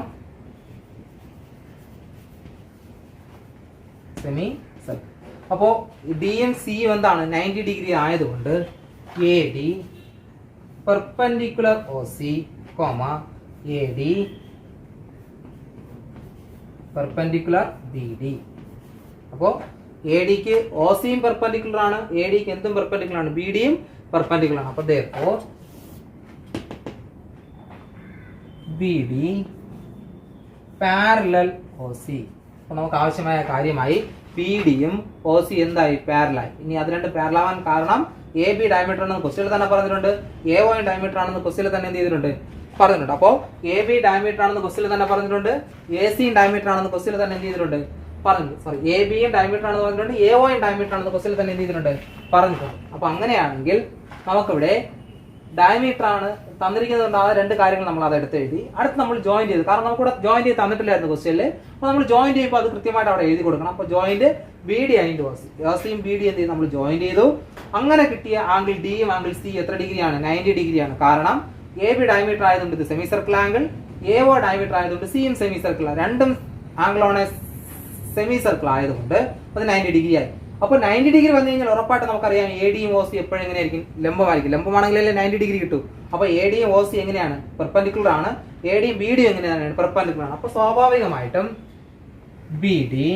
semi circle. അപ്പോൾ ഡിയും സിയും എന്താണ്, 90 ഡിഗ്രി ആയതുകൊണ്ട് A D perpendicular O C comma A D perpendicular B D. അപ്പോൾ എ ഡിക്ക് ഒ സിയും പെർപെൻഡിക്കുലർ ആണ്, എ ഡിക്ക് എന്തും പെർപെൻഡിക്കുലർ ആണ്, ബി ഡിയും പെർപെൻഡിക്കുലർ ആണ്. അപ്പോൾ therefore B D parallel O C. അപ്പോൾ നമുക്ക് ആവശ്യമായ കാര്യമായി ബി ഡിയും ഒ സി എന്തായി, പാരലായി. ഇനി അത് രണ്ട് പാരലാവാൻ കാരണം എ ബി ഡയമീറ്റർ ആണെന്ന് ക്വസ്റ്റ്യനിൽ തന്നെ പറഞ്ഞിട്ടുണ്ട്, എ ഒ ഡയമീറ്റർ ആണെന്ന് ക്വസ്റ്റ്യനിൽ തന്നെ എന്ത് ചെയ്തിട്ടുണ്ട്, പറഞ്ഞിട്ടുണ്ട്. അപ്പോൾ എ ബി ഡയമീറ്റർ ആണെന്ന് ക്വസ്റ്റ്യനിൽ തന്നെ പറഞ്ഞിട്ടുണ്ട്, എ സിയും ഡയമീറ്റർ ആണെന്ന് ക്വസ്റ്റ്യനിൽ തന്നെ എന്ത് ചെയ്തിട്ടുണ്ട്, പറഞ്ഞിട്ടുണ്ട്. സോറി, എ ബിയും ഡയമീറ്റർ ആണെന്ന് പറഞ്ഞിട്ടുണ്ട്, എ ഒയും ഡയമീറ്റർ ആണെന്ന് ക്വസ്റ്റ്യനിൽ തന്നെ എന്ത് ചെയ്തിട്ടുണ്ട്, പറഞ്ഞിട്ടുണ്ട്. അപ്പോൾ അങ്ങനെയാണെങ്കിൽ നമുക്കിവിടെ ഡയമീറ്റർ ആണ് തന്നിരിക്കുന്നതുകൊണ്ട് ആ രണ്ട് കാര്യങ്ങൾ നമ്മൾ അത് എടുത്ത് എഴുതി. അടുത്ത് നമ്മൾ ജോയിൻ ചെയ്തു, കാരണം നമുക്കിവിടെ ജോയിൻ ചെയ്ത് തന്നിട്ടില്ലായിരുന്നു ക്വസ്റ്റ്യനിൽ. അപ്പോൾ നമ്മൾ ജോയിൻ ചെയ്യുമ്പോൾ അത് കൃത്യമായിട്ട് അവിടെ എഴുതി കൊടുക്കണം. അപ്പോൾ joint B D and O C, O സിയും ബി ഡി എന്ത് ചെയ്ത് നമ്മൾ ജോയിൻ ചെയ്തു. അങ്ങനെ കിട്ടിയ ആംഗിൾ ഡിയും ആംഗിൾ സി എത്ര ഡിഗ്രിയാണ്, 90 ഡിഗ്രിയാണ്. കാരണം എ ബി ഡയമീറ്റർ ആയതുകൊണ്ട് ഇത് semi circle angle, A O diameter ആയതുകൊണ്ട് സിയും സെമി സർക്കിൾ, രണ്ടും angle on A semi circle ആയതുകൊണ്ട് അത് 90 ഡിഗ്രി ആയി. അപ്പോൾ 90 ഡിഗ്രി വന്നു കഴിഞ്ഞാൽ ഉറപ്പായിട്ട് നമുക്കറിയാം എ ഡിയും ഒ സി എപ്പോഴും എങ്ങനെയായിരിക്കും, ലംബമായിരിക്കും. ലംബമാണെങ്കിലല്ലേ 90 ഡിഗ്രി കിട്ടും. അപ്പോൾ എ ഡിയും ഒ സി എങ്ങനെയാണ്, പെർപെൻഡിക്കുലർ ആണ്. എ ഡിയും ബി ഡിയും എങ്ങനെയാണ്, പെർപെൻഡിക്കുലർ ആണ്. അപ്പോൾ സ്വാഭാവികമായിട്ടും B D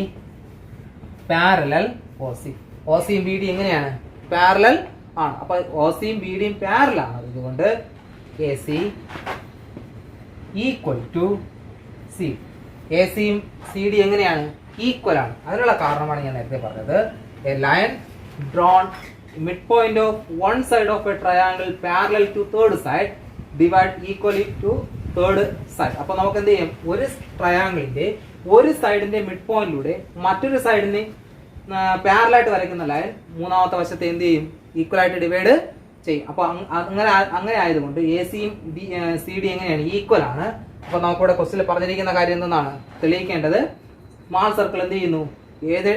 parallel O C, O സിയും ബി ഡി എങ്ങനെയാണ്, പാരലൽ ആണ്. അപ്പോൾ ഒ സിയും ബി ഡിയും പാരലൽ ആണ്. അതുകൊണ്ട് A C equal to C. A സിയും സി ഡി എങ്ങനെയാണ്, ഈക്വൽ ആണ്. അതിനുള്ള കാരണമാണ് ഞാൻ നേരത്തെ പറഞ്ഞത്. A line drawn mid point of one side of a triangle parallel to third side divide equally to third side. അപ്പോൾ നമുക്ക് എന്ത് ചെയ്യും, ഒരു ട്രയാങ്കിളിന്റെ ഒരു സൈഡിന്റെ മിഡ് പോയിന്റിലൂടെ മറ്റൊരു സൈഡിന് പാരലായിട്ട് വരയ്ക്കുന്ന ലൈൻ മൂന്നാമത്തെ വശത്തെ എന്ത് ചെയ്യും, ഈക്വൽ ആയിട്ട് ഡിവൈഡ് ചെയ്യും. അപ്പോൾ അങ്ങനെ ആയതുകൊണ്ട് എ സിയും സി ഡി എങ്ങനെയാണ്, ഈക്വൽ ആണ്. അപ്പോൾ നമുക്കിവിടെ ക്വസ്റ്റ്യനിൽ പറഞ്ഞിരിക്കുന്ന കാര്യം എന്താണ് തെളിയിക്കേണ്ടത്, സ്മാൾ സർക്കിൾ എന്ത് ചെയ്യുന്നു, ഏത്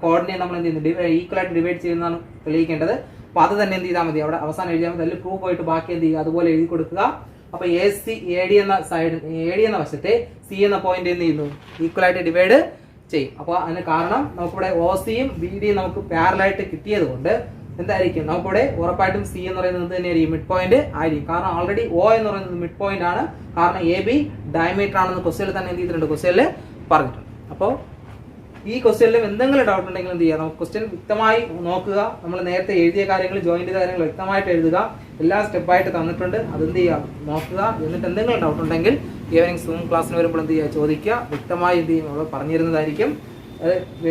കോർഡിനെ നമ്മൾ എന്ത് ചെയ്യുന്നു, ഈക്വൽ ആയിട്ട് ഡിവൈഡ് ചെയ്യുന്നതാണ് തെളിയിക്കേണ്ടത്. അപ്പോൾ അത് തന്നെ എന്ത് ചെയ്താൽ മതി, അവിടെ അവസാനം എഴുതിയാൽ മതി. അതിൽ പ്രൂഫ് ആയിട്ട് ബാക്കി എന്ത് ചെയ്യുക, അതുപോലെ എഴുതി കൊടുക്കുക. അപ്പോൾ എ സി എ ഡി എന്ന സൈഡ്, എ ഡി എന്ന വശത്തെ സി എന്ന പോയിന്റ് എന്ത് ചെയ്യുന്നു, ഈക്വൽ ആയിട്ട് ഡിവൈഡ് ചെയ്യും. അപ്പോൾ അതിന് കാരണം നമുക്കിവിടെ ഒ സിയും ബി ഡിയും നമുക്ക് പാരലായിട്ട് കിട്ടിയത് കൊണ്ട് എന്തായിരിക്കും, നമുക്കിവിടെ ഉറപ്പായിട്ടും സി എന്ന് പറയുന്നത് എന്ത് തന്നെയായിരിക്കും, മിഡ് പോയിന്റ് ആയിരിക്കും. കാരണം ഓൾറെഡി ഒ എന്ന് പറയുന്നത് മിഡ് പോയിന്റ് ആണ്. കാരണം എ ബി ഡയമീറ്റർ ആണെന്ന് ക്വസ്റ്റ്യനിൽ തന്നെ എന്ത് ചെയ്തിട്ടുണ്ട്, ക്വസ്റ്റ്യനിൽ പറഞ്ഞിട്ടുണ്ട്. അപ്പോൾ ഈ ക്വസ്റ്റ്യനിലും എന്തെങ്കിലും ഡൗട്ട് ഉണ്ടെങ്കിൽ എന്ത് ചെയ്യുക, നമുക്ക് ക്വസ്റ്റ്യൻ വ്യക്തമായി നോക്കുക. നമ്മൾ നേരത്തെ എഴുതിയ കാര്യങ്ങൾ, ജോയിൻ ചെയ്ത കാര്യങ്ങൾ വ്യക്തമായിട്ട് എഴുതുക. എല്ലാ സ്റ്റെപ്പായിട്ട് തന്നിട്ടുണ്ട്, അതെന്ത് ചെയ്യുക, നോക്കുക. എന്നിട്ട് എന്തെങ്കിലും ഡൗട്ട് ഉണ്ടെങ്കിൽ ഈവനിങ് സൂം ക്ലാസ്സിന് വരുമ്പോൾ എന്ത് ചെയ്യുക, ചോദിക്കുക. വ്യക്തമായി എന്ത് ചെയ്യും, അവിടെ പറഞ്ഞിരുന്നതായിരിക്കും.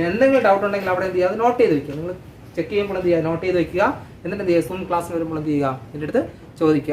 എന്തെങ്കിലും ഡൗട്ട് ഉണ്ടെങ്കിൽ അവിടെ എന്ത് ചെയ്യുക, അത് നോട്ട് ചെയ്ത് വയ്ക്കുക. നിങ്ങൾ ചെക്ക് ചെയ്യുമ്പോൾ എന്ത് ചെയ്യുക, നോട്ട് ചെയ്ത് വയ്ക്കുക. എന്നിട്ട് എന്ത് ചെയ്യുക, സൂം ക്ലാസ്സിന് വരുമ്പോൾ എന്ത് ചെയ്യുക, എൻ്റെ അടുത്ത് ചോദിക്കുക.